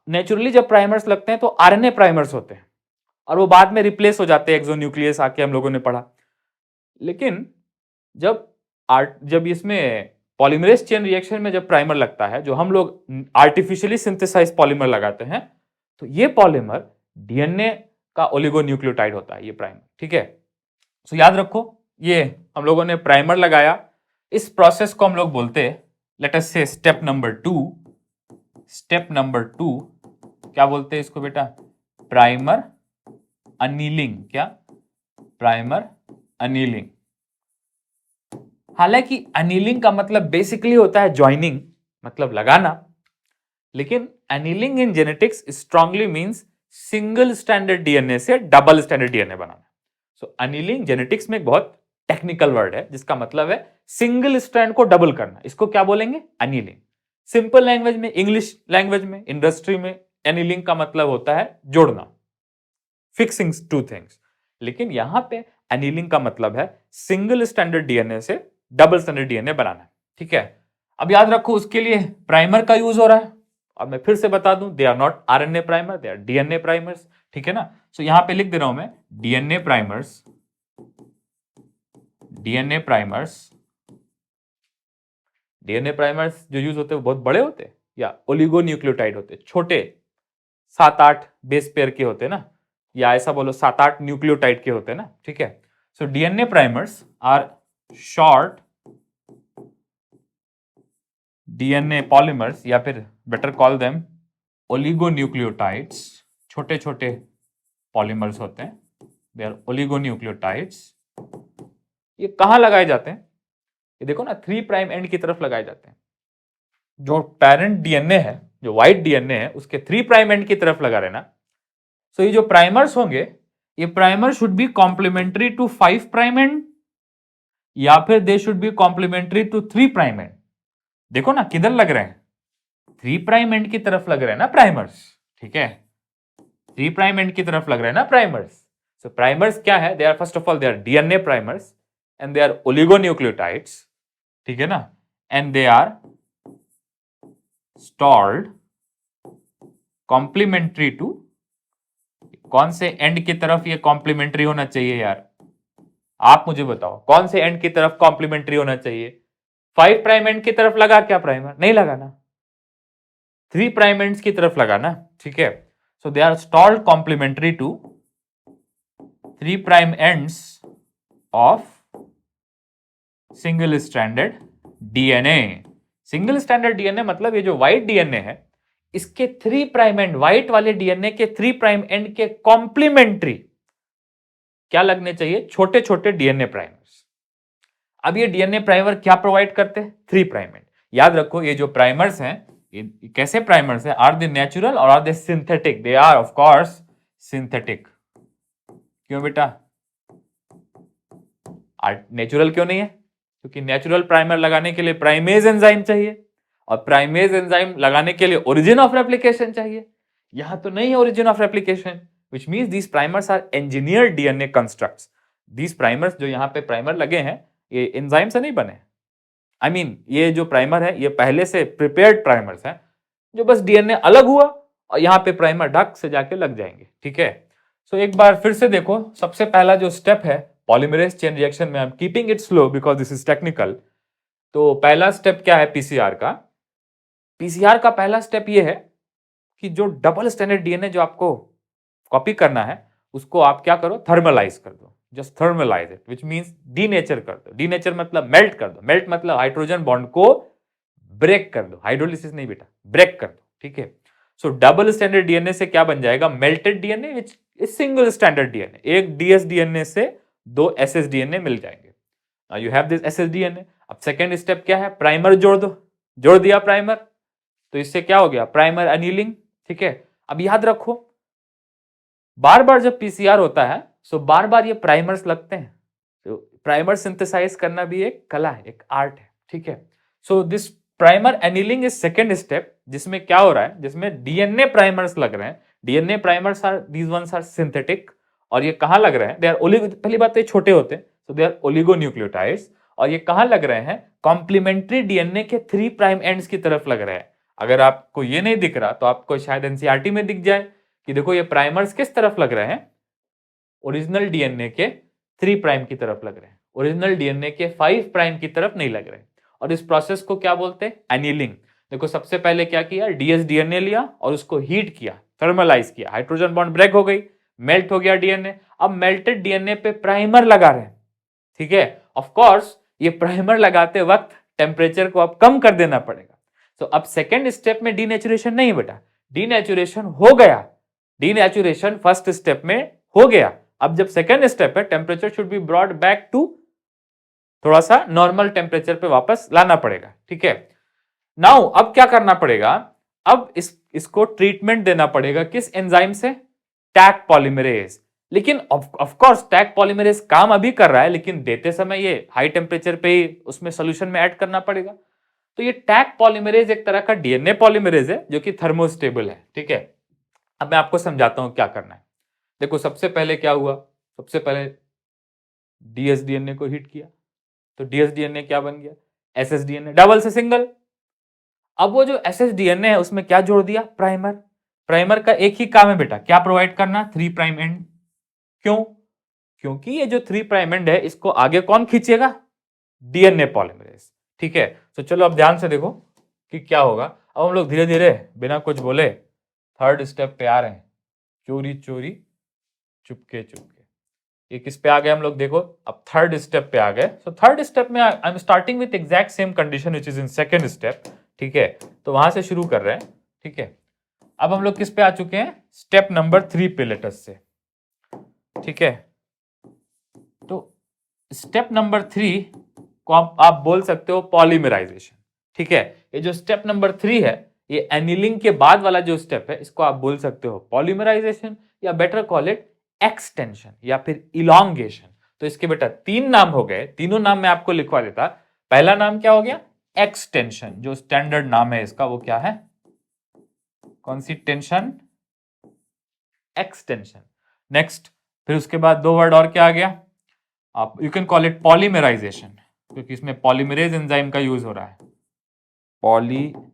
नेचुरली जब प्राइमर्स लगते हैं तो आरएनए प्राइमर्स होते हैं और वो बाद में रिप्लेस हो जाते हैं एक्सोन्यूक्लियस आके, हम लोगों ने पढ़ा। लेकिन जब इसमें पॉलीमरेज चेन रिएक्शन में जब प्राइमर लगता है, जो हम लोग आर्टिफिशियली सिंथेसाइज पॉलीमर लगाते हैं, तो ये पॉलीमर डीएनए का ओलिगोन्यूक्लियोटाइड होता है, ये प्राइमर। ठीक है, सो याद रखो ये हम लोगों ने प्राइमर लगाया। इस प्रोसेस को हम लोग बोलते हैं, लेट अस से स्टेप नंबर 2। स्टेप नंबर 2 क्या बोलते हैं इसको बेटा? Primer annealing. क्या? Primer annealing. हालांकि अनीलिंग का मतलब बेसिकली होता है ज्वाइनिंग, मतलब लगाना। लेकिन annealing in genetics strongly means single standard DNA से डबल स्टैंडर्ड डीएनए बनाना। सो अनीलिंग जेनेटिक्स में एक बहुत टेक्निकल वर्ड है जिसका मतलब है सिंगल स्ट्रैंड को डबल करना। इसको क्या बोलेंगे? अनीलिंग। सिंपल लैंग्वेज में, इंग्लिश लैंग्वेज में, इंडस्ट्री में एनीलिंग का मतलब होता है जोड़ना, फिक्सिंग टू थिंग्स। लेकिन यहां पे एनीलिंग का मतलब है सिंगल स्टैंडर्ड डीएनए से डबल स्टैंडर्ड डीएनए बनाना। ठीक है, अब याद रखो उसके लिए प्राइमर का यूज हो रहा है। और मैं फिर से बता दूं, they are not RNA primer, they are DNA primers. ठीक है ना। सो यहां पे लिख दे रहा हूं मैं DNA primers. DNA primers, DNA primers जो यूज होते हैं वो बहुत बड़े होते हैं या ओलिगोन्यूक्लियोटाइड होते हैं? छोटे 7-8 बेस पेयर के होते हैं ना, या ऐसा बोलो 7-8 न्यूक्लियोटाइड के होते हैं ना, ठीक है। So DNA primers are short DNA polymers, या फिर बेटर कॉल देम ओलिगोन्यूक्लियोटाइड्स, छोटे छोटे पॉलीमर्स होते हैं, दे आर ओलिगोन्यूक्लियोटाइड्स। ये कहां लगाए जाते हैं? ये देखो ना, 3 प्राइम एंड की तरफ लगाए जाते हैं। जो पेरेंट डीएनए है, जो व्हाइट डीएनए है, उसके 3 प्राइम एंड की तरफ लगा रहना। सो ये जो प्राइमर्स होंगे, ये primer should be complementary to 5 prime end, या फिर they should be complementary to 3 prime end. देखो ना किधर लग रहे हैं, 3 प्राइम एंड की तरफ लग रहे हैं ना प्राइमर्स, ठीक है। 3 प्राइम एंड की तरफ लग रहे हैं ना प्राइमर्स। सो प्राइमर्स क्या है? They are first of all they are DNA primers and they are oligonucleotides, ठीक है ना, and they are stalled complementary to, कौन से एंड की तरफ ये कॉम्प्लीमेंट्री होना चाहिए यार? आप मुझे बताओ कौन से एंड की तरफ कॉम्प्लीमेंट्री होना चाहिए? 5 प्राइम एंड की तरफ लगा क्या प्राइमर? नहीं लगाना, 3 प्राइम एंड्स की तरफ लगाना, ठीक है। So they are stalled complementary to 3 prime ends of single stranded DNA. Single stranded DNA मतलब ये जो व्हाइट डीएनए है, इसके 3 प्राइम एंड, व्हाइट वाले डीएनए के 3 प्राइम एंड के कॉम्प्लीमेंट्री क्या लगने चाहिए? छोटे छोटे डीएनए प्राइमर्स। अब ये डीएनए प्राइमर क्या प्रोवाइड करते हैं? 3 प्राइम एंड। याद रखो ये जो प्राइमर्स हैं, ये कैसे प्राइमर्स हैं? आर दे नेचुरल और are they synthetic? They are of course synthetic. क्यों बेटा? नेचुरल क्यों नहीं है? क्योंकि नेचुरल प्राइमर लगाने के लिए प्राइमेज एंजाइम चाहिए, और प्राइमेज एंजाइम लगाने के लिए ओरिजिन ऑफ रेप्लिकेशन चाहिए। यहां तो नहीं है origin of replication, which means these primers are engineered DNA constructs. These primers जो यहां पे प्राइमर लगे हैं, ये एंजाइम से नहीं बने। I mean, ये जो प्राइमर है ये पहले से प्रिपेयर्ड प्राइमर्स हैं, जो बस डीएनए अलग हुआ और यहां पे प्राइमर ढक से जाके लग जाएंगे, ठीक है। सो एक बार फिर से देखो, सबसे पहला जो स्टेप है पॉलीमरेज चेन रिएक्शन में, I am keeping it slow because this is technical. तो पहला स्टेप क्या है पीसीआर का? पीसीआर का पहला स्टेप ये है कि जो डबल स्टैंडर्ड डीएनए जो आपको कॉपी करना है, उसको आप क्या करो? थर्मलाइज कर दो। Just thermalise it, which means denature कर दो। डीनेचर मतलब मेल्ट कर दो। मेल्ट मतलब हाइड्रोजन बॉन्ड को ब्रेक कर दो। हाइड्रोलिसिस नहीं बेटा, ब्रेक कर दो, ठीक है। सो डबल स्टैंडर्ड डीएनए से क्या बन जाएगा? Melted DNA, which is single standard DNA. एक डीएस डीएनए से 2 एसएस डीएनए मिल जाएंगे। Now you have this SS DNA. अब सेकेंड स्टेप क्या है? प्राइमर जोड़ दो। जोड़ दिया प्राइमर, तो इससे क्या हो गया? प्राइमर एनीलिंग, ठीक है। अब याद रखो, बार बार जब पीसीआर होता है, सो बार बार ये प्राइमर्स लगते हैं। तो प्राइमर सिंथेसाइज करना भी एक कला है, एक आर्ट है, ठीक है। So this primer annealing is second step, जिसमें क्या हो रहा है? जिसमें डीएनए प्राइमर्स लग रहे हैं। DNA primers are, these ones are synthetic. और ये कहां लग रहे हैं? दे आर ओलिगो, पहली बात तो ये छोटे होते हैं, सो दे आर ओलिगोन्यूक्लियोटाइड्स। और ये कहां लग रहे हैं? कॉम्प्लीमेंट्री डीएनए के 3 प्राइम एंड्स की तरफ लग रहे हैं। अगर आपको ये नहीं दिख रहा तो आपको शायद एनसीईआरटी में दिख जाए कि देखो ये प्राइमर्स किस तरफ लग रहे हैं? ओरिजिनल डीएनए के 3 प्राइम की तरफ लग रहे हैं। ओरिजिनल डीएनए के 5 प्राइम की तरफ नहीं लग रहे। और इस प्रोसेस को क्या बोलते हैं? एनीलिंग। देखो सबसे पहले क्या किया? डीएस डीएनए लिया और उसको हीट किया, थर्मलाइज किया, हाइड्रोजन बॉन्ड ब्रेक हो गई, मेल्ट हो गया डीएनए। अब मेल्टेड डीएनए पे प्राइमर लगा रहे हैं, ठीक है। ऑफ कोर्स ये प्राइमर लगाते वक्त टेम्परेचर को अब कम कर देना पड़ेगा। तो अब सेकेंड स्टेप में डीनेचुरेशन नहीं बेटा, डीनेचुरेशन हो गया। डीनेचुरेशन फर्स्ट स्टेप में हो गया। अब जब सेकेंड स्टेप है, temperature should be brought back to, थोड़ा सा नॉर्मल टेम्परेचर पे वापस लाना पड़ेगा, ठीक है। नाउ अब क्या करना पड़ेगा? अब इसको ट्रीटमेंट देना पड़ेगा किस एंजाइम से? Taq polymerase. लेकिन ऑफ कोर्स टैक पॉलीमरेज काम अभी कर रहा है, लेकिन देते समय ये हाई टेम्परेचर पे ही उसमें सोल्यूशन में ऐड करना पड़ेगा। तो ये टैक पॉलीमरेज एक तरह का डीएनए पॉलीमरेज है जो कि थर्मोस्टेबल है, ठीक है। अब मैं आपको समझाता हूं क्या करना है। देखो सबसे पहले क्या हुआ? सबसे पहले डीएस डीएनए को हिट किया, तो डीएस डीएनए क्या बन गया? एसएस डीएनए, डबल से सिंगल। अब वो जो एसएस डीएनए है उसमें क्या जोड़ दिया? प्राइमर। प्राइमर का एक ही काम है बेटा, क्या प्रोवाइड करना? 3 प्राइम एंड। क्यों? क्योंकि ये जो 3 प्राइम एंड है इसको आगे कौन खींचेगा? डीएनए पॉलीमरेज, ठीक है। तो चलो अब ध्यान से देखो कि क्या होगा। अब हम लोग धीरे धीरे बिना कुछ बोले थर्ड स्टेप पे आ रहे हैं। चोरी चोरी चुपके चुपके। ये किस पे आ गए हम लोग, देखो अब थर्ड स्टेप पे आ गए। सो थर्ड स्टेप में I am starting with exact same condition which is in second step, ठीक है। तो वहां से शुरू कर रहे हैं, ठीक है। अब हम लोग किस पे आ चुके हैं, स्टेप नंबर 3 पे लेटस से, ठीक है। तो स्टेप नंबर 3 को आप बोल सकते हो पॉलीमराइजेशन, ठीक है। ये जो स्टेप नंबर 3 है, ये एनिलिंग के बाद वाला जो स्टेप है, इसको आप बोल सकते हो पॉलीमराइजेशन, या बेटर कॉल इट एक्सटेंशन या फिर इलॉन्गेशन। तो इसके बेटा 3 नाम हो गए, तीनों नाम मैं आपको लिखवा देता। पहला नाम क्या हो गया, एक्सटेंशन, जो स्टैंडर्ड नाम है इसका वो क्या है, कौन सी टेंशन, एक्सटेंशन। नेक्स्ट, फिर उसके बाद 2 वर्ड और क्या आ गया, आप you can call it polymerization, क्योंकि इसमें पॉलीमरेज एंजाइम का यूज हो रहा है, पॉलीमेराइजेशन।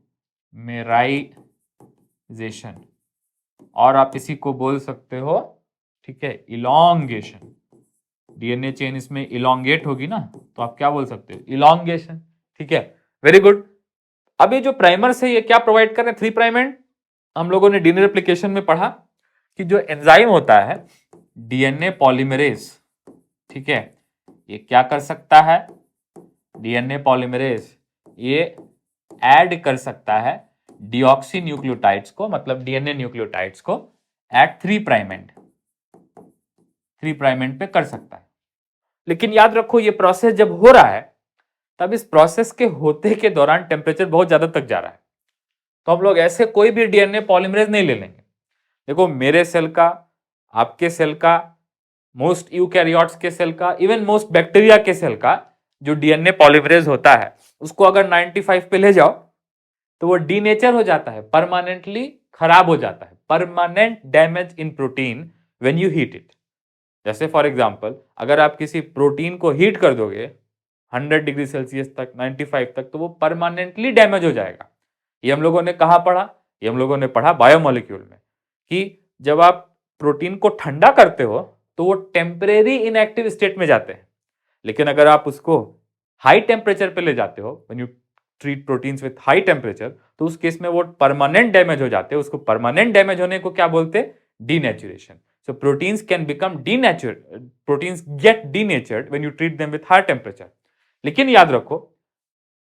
और आप इसी को बोल सकते हो, ठीक है, इलॉन्गेशन। डीएनए चेन इसमें इलॉन्गेट होगी ना, तो आप क्या बोल सकते हो, इलॉन्गेशन, ठीक है। Very good. अब ये जो प्राइमर से ये क्या प्रोवाइड कर रहे हैं, 3 प्राइम एंड। हम लोगों ने डीएनए एप्लीकेशन में पढ़ा कि जो एंजाइम होता है डीएनए पॉलीमरेज, ठीक है, ये क्या कर सकता है, डीएनए पॉलीमरेज ये ऐड कर सकता है डीऑक्सी न्यूक्लियोटाइड्स को, मतलब डीएनए न्यूक्लियोटाइड्स को at 3 prime end, 3 prime end पे कर सकता है। लेकिन याद रखो ये प्रोसेस जब हो रहा है, तब इस प्रोसेस के होते के दौरान टेम्परेचर बहुत ज्यादा तक जा रहा है। तो हम लोग ऐसे कोई भी डीएनए पॉलीमरेज नहीं ले लेंगे। देखो मेरे सेल का, आपके सेल का, मोस्ट यूकैरियोट्स के सेल का, इवन मोस्ट बैक्टीरिया के सेल का जो डीएनए पॉलीमरेज होता है, उसको अगर 95 पे ले जाओ तो वो डीनेचर हो जाता है, परमानेंटली खराब हो जाता है, permanent damage in protein when you heat it. जैसे फॉर एग्जांपल अगर आप किसी प्रोटीन को हीट कर दोगे 100 डिग्री सेल्सियस तक, 95 तक, तो वो परमानेंटली डैमेज हो जाएगा। ये हम लोगों ने कहा पढ़ा, ये हम लोगों ने पढ़ा बायोमोलिक्यूल में, कि जब आप प्रोटीन को ठंडा करते हो तो वो टेम्परेरी इनएक्टिव स्टेट में जाते हैं। लेकिन अगर आप उसको हाई टेम्परेचर पे ले जाते हो, when you treat proteins with high temperature, तो उस केस में वो परमानेंट डैमेज हो जाते हैं। उसको परमानेंट डैमेज होने को क्या बोलते हैं, denaturation. So proteins can become denatured, proteins get denatured when you treat them with high temperature. लेकिन याद रखो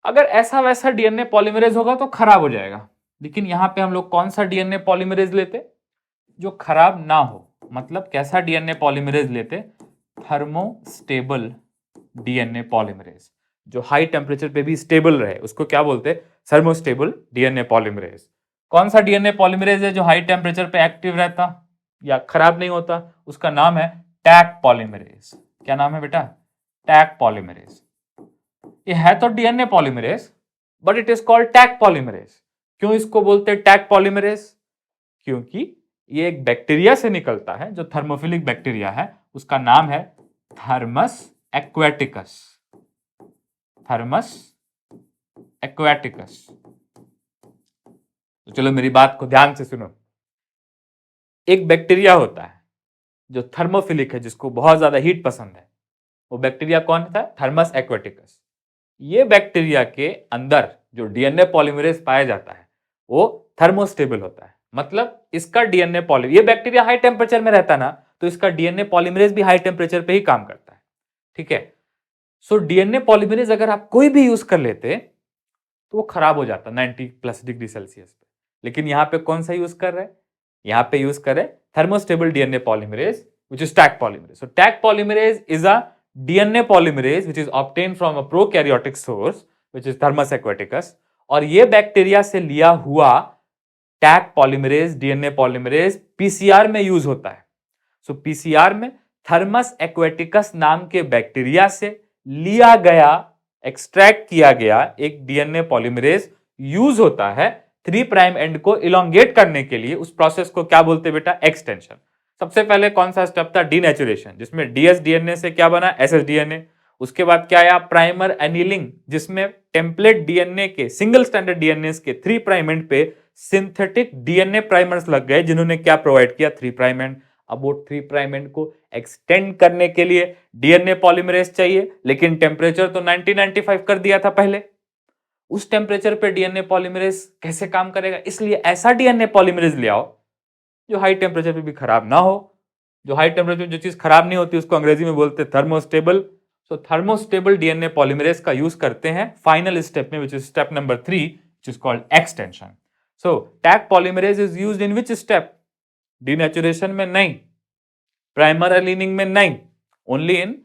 अगर ऐसा वैसा डीएनए पॉलीमरेज होगा तो खराब हो जाएगा। लेकिन यहां पे हम लोग कौन सा डीएनए पॉलीमरेज लेते, जो खराब ना हो, मतलब कैसा डीएनए पॉलीमरेज लेते, थर्मोस्टेबल डीएनए पॉलीमरेज, जो हाई टेम्परेचर पे भी स्टेबल रहे, उसको क्या बोलते हैं, थर्मोस्टेबल डीएनए पॉलीमरेज। कौन सा डीएनए पॉलीमरेज है जो हाई टेम्परेचर पे एक्टिव रहता या खराब नहीं होता, उसका नाम है टैक पॉलीमरेज। क्या नाम है बेटा, टैक पॉलीमरेज। ये है तो DNA polymerase but it is called Taq polymerase. क्यों इसको बोलते हैं टैक पॉलीमरेज, क्योंकि ये एक बैक्टीरिया से निकलता है जो थर्मोफिलिक बैक्टीरिया है, उसका नाम है थर्मस एक्वेटिकस, थर्मस एक्वेटिकस। तो चलो मेरी बात को ध्यान से सुनो। एक बैक्टीरिया होता है जो थर्मोफिलिक है, जिसको बहुत ज्यादा हीट पसंद है, वो बैक्टीरिया कौन था, थर्मस एक्वेटिकस। ये बैक्टीरिया के अंदर जो डीएनए पॉलीमरेज पाया जाता है वो थर्मोस्टेबल होता है, मतलब इसका डीएनए पॉली, ये बैक्टीरिया हाई टेम्परेचर में रहता ना, तो इसका डीएनए पॉलीमरेज भी हाई टेम्परेचर पे ही काम करता है, ठीक है। सो डीएनए पॉलीमरेज अगर आप कोई भी यूज कर लेते तो वो खराब हो जाता 90+ डिग्री सेल्सियस पे। लेकिन यहाँ पे कौन सा यूज कर रहे हैं, यहाँ पे यूज कर रहे हैं thermostable DNA polymerase, which is Taq polymerase. So Taq polymerase is a DNA polymerase which is obtained from a prokaryotic source, which is Thermus aquaticus. और ये बैक्टीरिया से लिया हुआ Taq polymerase, DNA polymerase PCR में use होता है। So PCR में Thermus aquaticus नाम के बैक्टीरिया से लिया गया, एक्सट्रैक्ट किया गया एक डीएनए पॉलीमरेज यूज होता है 3 प्राइम एंड को इलोंगेट करने के लिए। उस प्रोसेस को क्या बोलते हैं बेटा, एक्सटेंशन। सबसे पहले कौन सा स्टेप था, डीनेचुरेशन, जिसमें डीएस डीएनए से क्या बना, एसएस डीएनए। उसके बाद क्या आया, प्राइमर एनीलिंग, जिसमें टेम्पलेट डीएनए के, सिंगल स्टैंडर्ड डीएनए के 3 प्राइम एंड पे सिंथेटिक डीएनए प्राइमर्स लग गए, जिन्होंने क्या प्रोवाइड किया, 3 प्राइम एंड। अब वो 3 प्राइम एंड को एक्सटेंड करने के लिए डीएनए पॉलीमरेज चाहिए, लेकिन टेम्परेचर तो 90-95 कर दिया था पहले। उस टेम्परेचर पे डीएनए पॉलीमरेज कैसे काम करेगा, इसलिए ऐसा डीएनए पॉलीमरेज ले आओ जो हाई टेम्परेचर पे भी खराब ना हो, जो हाई टेम्परेचर जो चीज खराब नहीं होती उसको अंग्रेजी में बोलते हैं थर्मोस्टेबल। सो थर्मोस्टेबल डीएनए पॉलीमरेज का यूज करते हैं फाइनल स्टेप में, which is step number 3, which is called extension. So tag polymerase is used in which step? Denaturation में नहीं, प्राइमर एलीनिंग में नहीं, ओनली इन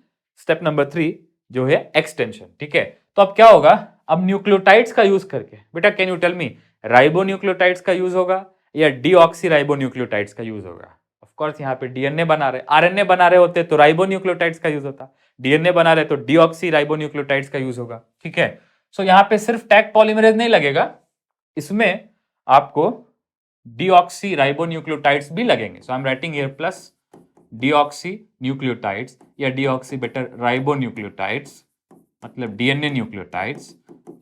स्टेप नंबर 3 जो है एक्सटेंशन। ठीक है, तो अब क्या होगा, अब न्यूक्लियोटाइड्स का यूज करके, बेटा can you tell me, ribonucleotides का यूज होगा या डीऑक्सी राइबोन्यूक्लियोटाइड्स का यूज होगा? ऑफ कोर्स यहाँ पे डीएनए बना रहे, आरएनए बना रहे होते तो राइबोन्यूक्लियोटाइड्स का यूज होता, डीएनए बना रहे तो डीऑक्सी राइबोन्यूक्लियोटाइड्स का यूज होगा। ठीक है, सो यहाँ पे सिर्फ टैग पॉलीमरेज नहीं लगेगा, इसमें आपको डीऑक्सी राइबोन्यूक्लियोटाइड्स भी लगेंगे। So I am writing here plus deoxy nucleotides या डीऑक्सी बेटर राइबोन्यूक्लियोटाइड्स, मतलब डीएनए न्यूक्लियोटाइड्स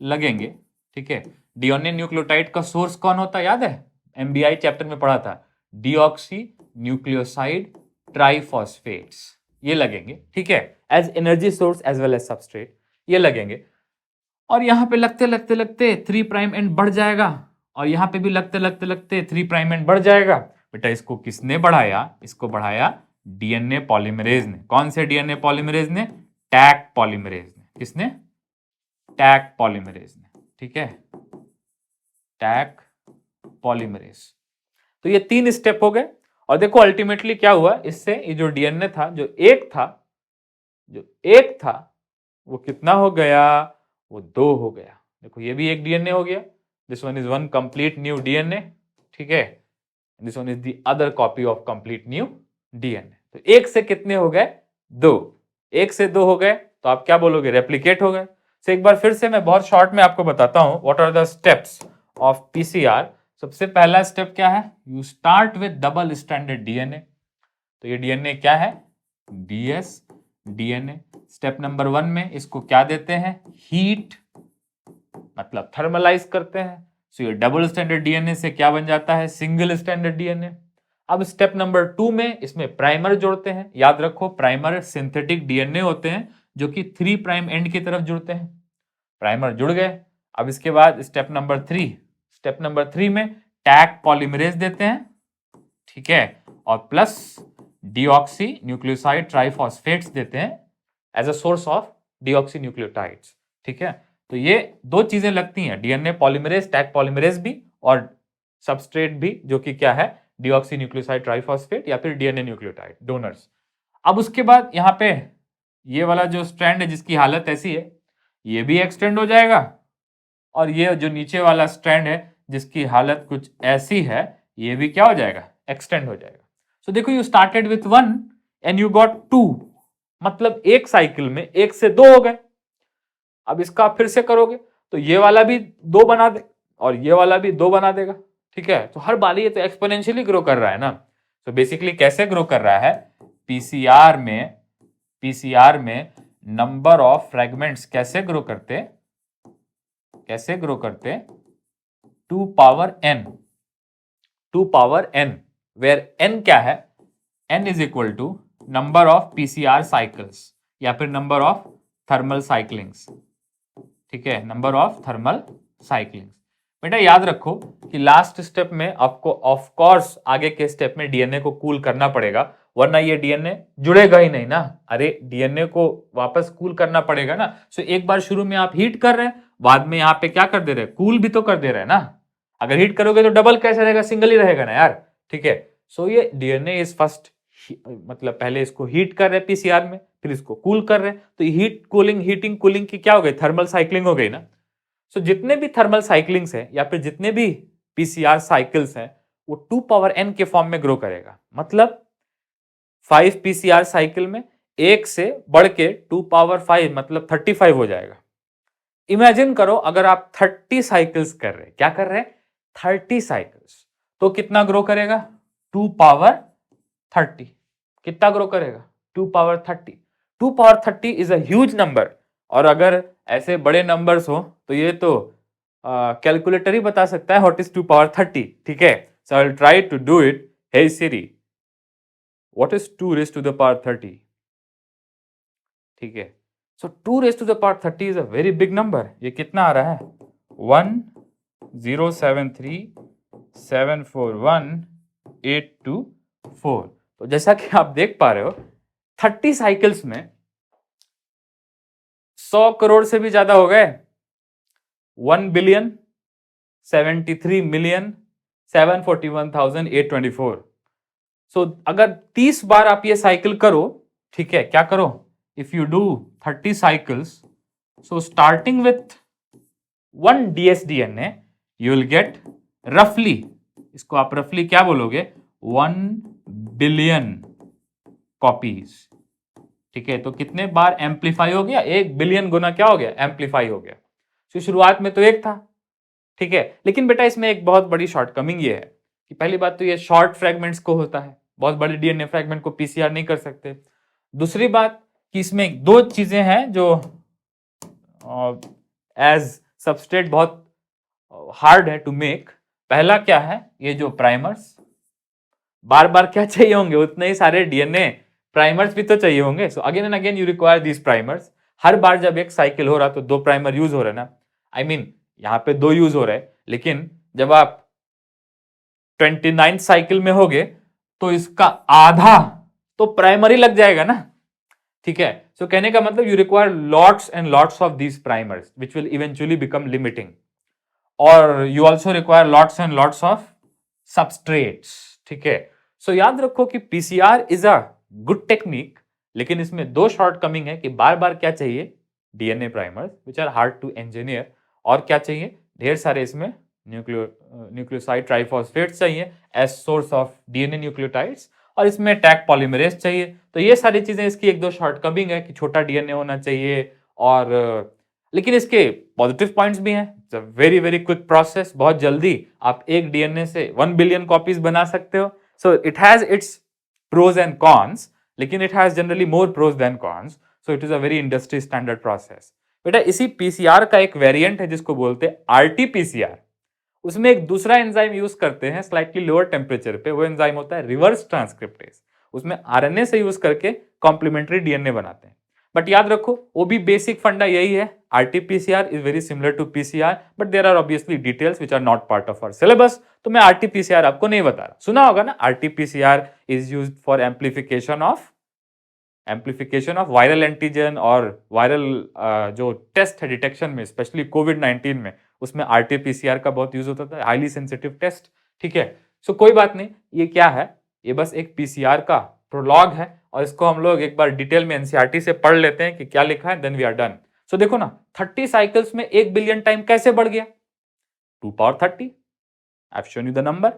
लगेंगे। ठीक है, डीएनए न्यूक्लियोटाइड का सोर्स कौन होता है याद है? एमबीआई चैप्टर में पढ़ा था, डीऑक्सी न्यूक्लियोसाइड ट्राइफॉस्फेट्स, ये लगेंगे। ठीक है, as energy source as well as substrate, ये लगेंगे। और यहां पे लगते लगते लगते 3 प्राइम एंड बढ़ जाएगा, और यहां पे भी लगते लगते लगते 3 प्राइम एंड बढ़ जाएगा। बेटा इसको किसने बढ़ाया? इसको बढ़ाया डीएनए पॉलीमरेज ने। कौन से डीएनए पॉलीमरेज ने? टैग पॉलीमरेज ने। किसने? टैग पॉलीमरेज ने। ठीक है, टैग पॉलीमरेज। तो ये 3 स्टेप हो गए, और देखो अल्टीमेटली क्या हुआ इससे, ये जो डीएनए था, जो एक था वो कितना हो गया? वो 2 हो गया। देखो ये भी एक डीएनए हो गया, this one is one complete new DNA. ठीक है, this one is the other copy of complete new DNA. तो एक से कितने हो गए? 2। एक से 2 हो गए तो आप क्या बोलोगे? रेप्लिकेट हो गए। तो एक बार फिर से मैं बहुत शॉर्ट में आपको बताता हूं, what are the steps of PCR. सबसे पहला स्टेप क्या है? You start with double stranded DNA. तो ये डीएनए क्या है? DS DNA. स्टेप नंबर 1 में इसको क्या देते हैं? हीट, मतलब थर्मलाइज करते हैं। सो ये डबल स्टैंडर्ड डीएनए से क्या बन जाता है? Single standard DNA. अब स्टेप नंबर 2 में इसमें प्राइमर जोड़ते हैं। याद रखो, प्राइमर सिंथेटिक डीएनए होते हैं जो कि 3 प्राइम एंड की तरफ जुड़ते हैं। प्राइमर जुड़ गए, अब इसके बाद स्टेप नंबर 3 में टैग पॉलीमरेज देते हैं। ठीक है, और प्लस डीऑक्सी न्यूक्लियोसाइड ट्राइफॉस्फेट्स देते हैं as a source of deoxy nucleotides. ठीक है, तो ये 2 चीजें लगती हैं, डीएनए पॉलीमरेज, टैग पॉलीमरेज भी, और सबस्ट्रेट भी, जो कि क्या है? डीऑक्सी न्यूक्लियोसाइड ट्राइफॉस्फेट या फिर डीएनए न्यूक्लियोटाइड, डोनर्स। अब उसके बाद यहाँ पे ये वाला जो स्ट्रैंड है जिसकी हालत ऐसी है, ये भी एक्सटेंड हो जाएगा, और ये जो नीचे वाला स्ट्रैंड है जिसकी हालत कुछ ऐसी है, ये भी क्या हो जाएगा? एक्सटेंड हो जाएगा। सो देखो, you started with 1 and you got 2, मतलब एक साइकिल में 1 से 2 हो गए। अब इसका फिर से करोगे तो ये वाला भी 2 बना दे और ये वाला भी 2 बना देगा। ठीक है, तो हर बार ये तो एक्सपोनेंशियली ग्रो कर रहा है ना। तो बेसिकली कैसे ग्रो कर रहा है? पीसीआर में नंबर ऑफ फ्रेगमेंट्स कैसे ग्रो करते? 2 पावर n, वेयर n क्या है? n is equal to number of PCR cycles या फिर नंबर ऑफ थर्मल साइक्लिंग्स। ठीक है, नंबर ऑफ थर्मल साइक्लिंग्स। बेटा याद रखो कि लास्ट स्टेप में आपको ऑफ कोर्स आगे के स्टेप में डीएनए को कूल करना पड़ेगा, वरना ये डीएनए जुड़ेगा ही नहीं ना। अरे डीएनए को वापस कूल करना पड़ेगा ना। सो एक बार शुरू में आप हीट कर रहे हैं, बाद में यहाँ पे क्या कर दे रहे हैं? कूल भी तो कर दे रहे हैं ना। अगर हीट करोगे तो डबल कैसे रहेगा? सिंगल ही रहेगा ना यार। ठीक है, सो ये डीएनए इज फर्स्ट, मतलब पहले इसको हीट कर रहे हैं पीसीआर में, फिर इसको कूल कर रहे हैं। तो हीटिंग कूलिंग की क्या हो गई? थर्मल साइक्लिंग हो गई ना। सो जितने भी थर्मल साइक्लिंग्स हैं या फिर जितने भी पीसीआर साइकिल्स हैं, वो 2 पावर n के फॉर्म में ग्रो करेगा। मतलब 5 पीसीआर साइकिल में 1 से बढ़ के 2 पावर 5 मतलब 35 हो जाएगा। इमेजिन करो अगर आप 30 साइकिल्स कर रहे हैं, क्या कर रहे हैं? 30 साइकिल्स, तो कितना ग्रो करेगा? 2 पावर 30। कितना ग्रो करेगा? 2 power 30। 2 power 30 is a huge number. और अगर ऐसे बड़े नंबर्स हो तो ये तो कैलकुलेटर ही बता सकता है व्हाट इज 2 पावर 30। ठीक है, so I will try to do it. Hey Siri, what is 2 raise to the power 30? ठीक है, so 2 raise to the power 30 is a very big number. ये कितना आ रहा है? 1073741824। तो जैसा कि आप देख पा रहे हो 30 साइकिल्स में 100 करोड़ से भी ज्यादा हो गए, 1,73,741,824। सो अगर 30 बार आप ये साइकिल करो, ठीक है, क्या करो, if you do 30 cycles, so starting with 1 dsDNA you will get रफली, इसको आप रफली क्या बोलोगे, 1 बिलियन कॉपीज। ठीक है, तो कितने बार एम्पलीफाई हो गया, 1 बिलियन गुना क्या हो गया, एम्पलीफाई हो गया। तो शुरुआत में तो एक था, ठीक है, लेकिन बेटा इसमें एक बहुत बड़ी शॉर्टकमिंग ये है कि पहली बात तो ये शॉर्ट फ्रेगमेंट्स को होता है, बहुत बड़े डीएनए फ्रेगमेंट को पीसीआर नहीं कर सकते। दूसरी बात कि इसमें दो चीजें हैं जो एज सबस्ट्रेट बहुत हार्ड है टू मेक। पहला क्या है, ये जो प्राइमर्स, बार बार क्या चाहिए होंगे, उतने ही सारे डीएनए प्राइमर्स भी तो चाहिए होंगे। So again and again you require this primers. हर बार जब एक साइकिल हो रहा तो 2 प्राइमर यूज हो रहे ना, आई मीन यहां पे 2 यूज हो रहे, लेकिन जब आप 29 साइकिल में होगे तो इसका आधा तो प्राइमरी लग जाएगा ना। ठीक है, सो कहने का मतलब you require lots and lots of these primers which will eventually become limiting, और you also require lots and lots of substrates. ठीक है, सो याद रखो कि PCR is a good technique, लेकिन इसमें दो शॉर्टकमिंग है कि बार बार क्या चाहिए, DNA primers which are hard to engineer, और क्या चाहिए, ढेर सारे इसमें न्यूक्लियोसाइड ट्राइफॉस्फेट्स चाहिए as source of DNA nucleotides, और इसमें टैग पॉलीमरेज चाहिए। तो ये सारी चीजें इसकी एक दो शॉर्टकमिंग है कि छोटा डीएनए होना चाहिए, और लेकिन इसके पॉजिटिव पॉइंट्स भी हैं। It's a very very quick process, बहुत जल्दी आप एक डीएनए से 1 बिलियन कॉपीज बना सकते हो। So it has its pros and cons, लेकिन it has generally more pros than cons, so it is a very industry standard process. बेटा इसी पीसीआर का एक वेरिएंट है जिसको बोलते हैं आरटीपीसीआर। उसमें एक दूसरा एंजाइम यूज करते हैं स्लाइटली लोअर टेम्परेचर पे, वो एंजाइम होता है रिवर्स ट्रांसक्रिप्टेज। उसमें आरएनए से यूज करके कॉम्प्लीमेंट्री डीएनए बनाते हैं। बट याद रखो वो भी बेसिक फंडा यही है, RTPCR is very similar to PCR, but there are obviously details which are not part of our syllabus, तो मैं आरटीपीसीआर आपको नहीं बता रहा। सुना होगा ना, RTPCR is used for amplification of viral antigen, और वायरल जो टेस्ट है डिटेक्शन में, स्पेशली कोविड-19 में, उसमें आरटीपीसीआर का बहुत यूज होता था, हाईली सेंसिटिव टेस्ट। ठीक है, सो कोई बात नहीं, ये क्या है, ये बस एक पीसीआर का प्रोलॉग है, और इसको हम लोग एक बार डिटेल में एनसीईआरटी से पढ़ लेते हैं कि क्या लिखा है, देन वी आर डन। सो देखो ना, 30 साइकिल्स में 1 बिलियन टाइम कैसे बढ़ गया, 2 power 30, I have shown you the number.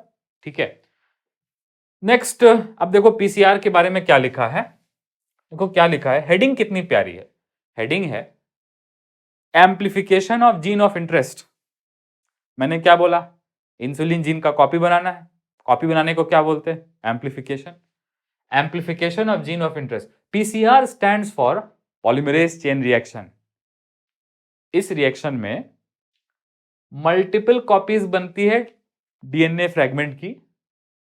ठीक है, नेक्स्ट अब देखो पीसीआर के बारे में क्या लिखा है, देखो क्या लिखा है, हेडिंग कितनी प्यारी है, हेडिंग है amplification of gene of interest. मैंने क्या बोला, इंसुलिन जीन का कॉपी बनाना है, कॉपी बनाने को क्या बोलते हैं, amplification. Amplification of gene of interest, PCR stands for polymerase chain reaction. इस रिएक्शन में मल्टीपल कॉपीज बनती है डीएनए फ्रेगमेंट की,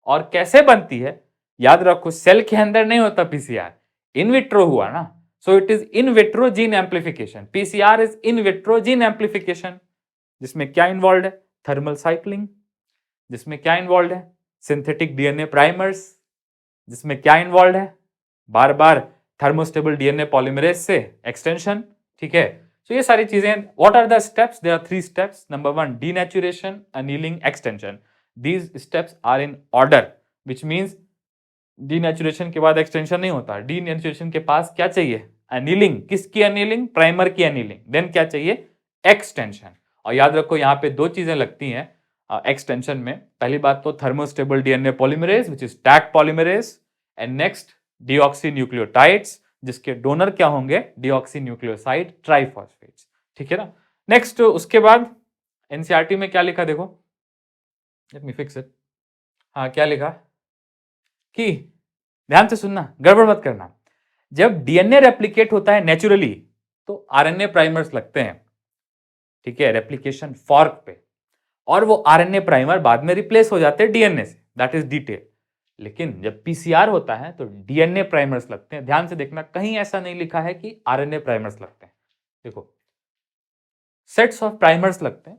और कैसे बनती है, याद रखो सेल के अंदर नहीं होता पीसीआर, इन विट्रो हुआ ना, सो it is in vitro gene amplification. PCR is in vitro gene amplification, जिसमें क्या इन्वॉल्व है, थर्मल साइक्लिंग, जिसमें क्या इन्वॉल्व है, सिंथेटिक डीएनए प्राइमर्स, जिसमें क्या इन्वॉल्व है, बार बार थर्मोस्टेबल डीएनए पॉलीमरेज से एक्सटेंशन। ठीक है, तो ये सारी चीजें, what are the steps, there are 3 steps. Number 1 denaturation, annealing, extension. These steps are in order, which means denaturation के बाद एक्सटेंशन नहीं होता, डीनेचुरेशन के पास क्या चाहिए, एनीलिंग। किसकी एनीलिंग, प्राइमर की एनीलिंग, देन क्या चाहिए, एक्सटेंशन। और याद रखो यहाँ पे दो चीजें लगती हैं एक्सटेंशन में, पहली बात तो thermostable DNA polymerase which is tag polymerase, and next deoxy nucleotides, जिसके डोनर क्या होंगे, डीऑक्सी न्यूक्लियोसाइड ट्राइफॉस्फेट्स। ठीक है ना। नेक्स्ट उसके बाद एनसीईआरटी में क्या लिखा देखो, लेट मी फिक्स इट। हाँ क्या लिखा कि, ध्यान से सुनना, गड़बड़ मत करना, जब डीएनए रेप्लिकेट होता है नेचुरली तो आरएनए प्राइमर्स लगते हैं, ठीक है, रेप्लिकेशन फॉर्क पे, और वो आरएनए प्राइमर बाद में रिप्लेस हो जाते हैं डीएनए से, दैट इज डिटेल। लेकिन जब पीसीआर होता है तो डीएनए प्राइमर्स लगते हैं। ध्यान से देखना, कहीं ऐसा नहीं लिखा है कि आरएनए प्राइमर्स लगते हैं, देखो सेट्स ऑफ प्राइमर्स लगते हैं,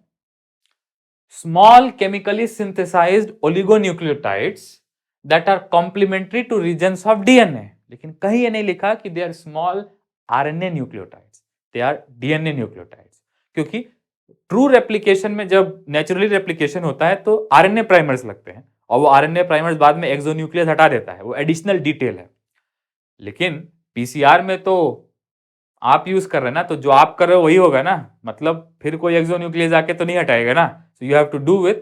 small chemically synthesised oligonucleotides that are complementary to regions of DNA. लेकिन कहीं ये नहीं लिखा कि they are small RNA nucleotides, they are DNA nucleotides. क्योंकि ट्रू रेप्लिकेशन में जब नेचुरली रेप्लिकेशन होता है तो आरएनए प्राइमर्स लगते हैं और वो आरएनए प्राइमर्स बाद में एक्सोन्यूक्लियस हटा देता है, वो एडिशनल डिटेल है. लेकिन पीसीआर में तो आप यूज कर रहे हैं ना, तो जो आप कर रहे हो वही होगा ना, मतलब फिर कोई एक्सोन्यूक्लियस आके तो नहीं हटाएगा ना. So you have to do with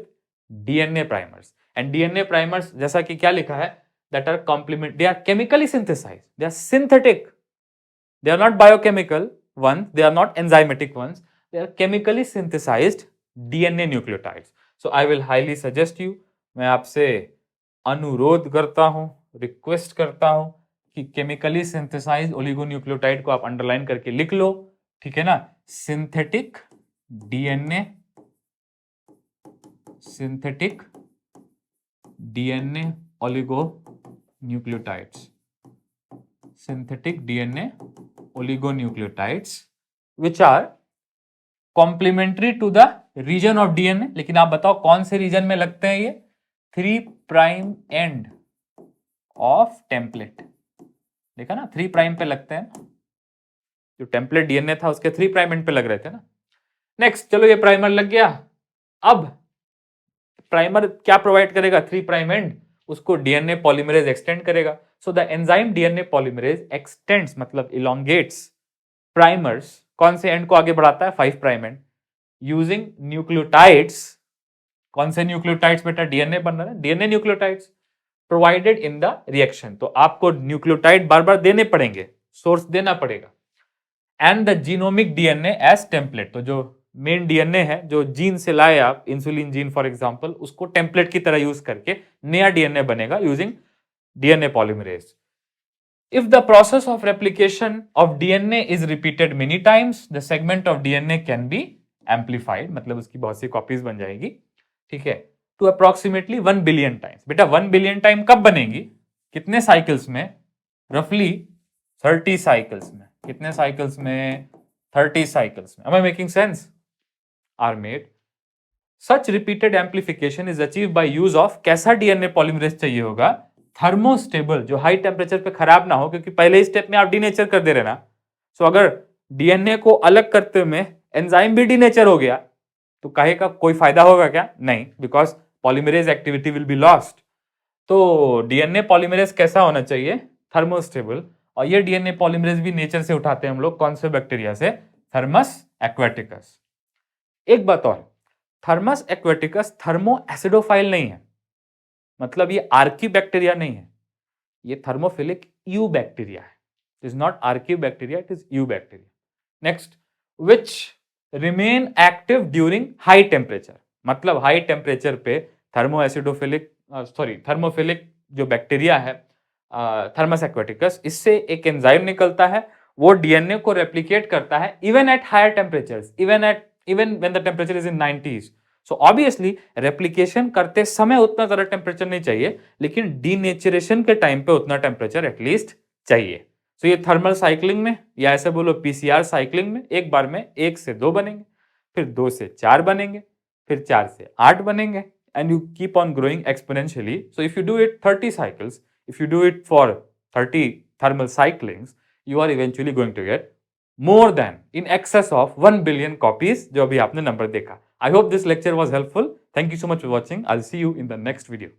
DNA primers. And DNA primers जैसा कि क्या लिखा है, that are complement, they are chemically synthesized, they are synthetic, they are not biochemical ones, they are not enzymatic ones, they are chemically synthesized DNA nucleotides. So I will highly suggest you, मैं आपसे अनुरोध करता हूं, request करता हूं कि chemically synthesized oligonucleotide को आप अंडरलाइन करके लिख लो, ठीक है ना. Synthetic DNA, synthetic DNA oligonucleotides, synthetic DNA oligonucleotides which are complementary to the region of DNA. लेकिन आप बताओ कौन से रीजन में लगते हैं ये? 3' end of template. देखा ना, 3' पे लगते हैं. जो टेम्पलेट डीएनए था उसके 3' end पे लग रहे थे ना. नेक्स्ट, चलो ये प्राइमर लग गया. अब प्राइमर क्या प्रोवाइड करेगा? 3' end उसको डीएनए पॉलीमरेज एक्सटेंड करेगा. So the enzyme DNA polymerase x tends, मतलब इलोंगेट्स प्राइमर्स. कौन से एंड को आगे बढ़ाता है? 5' end, यूजिंग न्यूक्लियोटाइड्स. कौन से न्यूक्लियोटाइड्स बेटा? डीएनए बन रहा है, DNA nucleotides provided in the reaction. तो आपको न्यूक्लियोटाइड बार बार देने पड़ेंगे, सोर्स देना पड़ेगा. And the genomic DNA as template. तो जो मेन डीएनए है, जो जीन से लाए आप, इंसुलिन जीन फॉर एग्जांपल, उसको टेम्पलेट की तरह यूज करके नया डीएनए बनेगा using DNA polymerase. If the process of replication of DNA is repeated many times, the segment of DNA can be amplified, मतलब उसकी बहुत सी कॉपीज बन जाएगी, ठीक है, to approximately 1 billion times. बेटा 1 billion टाइम कब बनेगी? कितने साइकिल्स में? रफली 30 साइकिल्स में. कितने साइकिल्स में? 30 साइकिल्स में. Am I making sense? Are made. Such repeated amplification is achieved by use of, कैसा डीएनए पॉलीमरेज चाहिए होगा? थर्मोस्टेबल, जो हाई टेम्परेचर पे खराब ना हो, क्योंकि पहले ही स्टेप में आप डीनेचर कर दे रहे ना. सो अगर डीएनए को अलग करते में एंजाइम भी डीनेचर हो गया तो कहे का कोई फायदा होगा क्या? नहीं, because polymerase activity will be lost. तो डीएनए पॉलीमरेज कैसा होना चाहिए? थर्मोस्टेबल. और ये डीएनए पॉलीमरेज भी नेचर से उठाते हैं हम लोग. कौन से बैक्टीरिया से? Thermus aquaticus. एक बात और, थर्मस एक्वेटिकस थर्मो एसिडोफाइल नहीं है, मतलब ये आर्की बैक्टीरिया नहीं है, ये थर्मोफिलिक यू बैक्टीरिया है. It is not Archie bacteria, it is you bacteria. Next, which remain active during high temperature. मतलब हाई टेम्परेचर पे थर्मोफिलिक जो बैक्टीरिया है, थर्मस एक्वेटिकस, इससे एक एंजाइम निकलता है, वो डीएनए को रेप्लिकेट करता है even at higher temperatures, even when the temperature is in 90s. So obviously replication करते समय उतना ज्यादा टेम्परेचर नहीं चाहिए, लेकिन डीनेचरेशन के टाइम पे उतना टेम्परेचर एटलीस्ट चाहिए. सो ये थर्मल साइक्लिंग में, या ऐसे बोलो पीसीआर साइक्लिंग में, एक बार में 1 से 2 बनेंगे, फिर 2 से 4 बनेंगे, फिर 4 से 8 बनेंगे, and you keep on growing exponentially. So if you do it 30 cycles, if you do it for 30 thermal cyclings, you are eventually going to get more than, in excess of 1 billion copies, जो अभी आपने number देखा. I hope this lecture was helpful. Thank you so much for watching. I'll see you in the next video.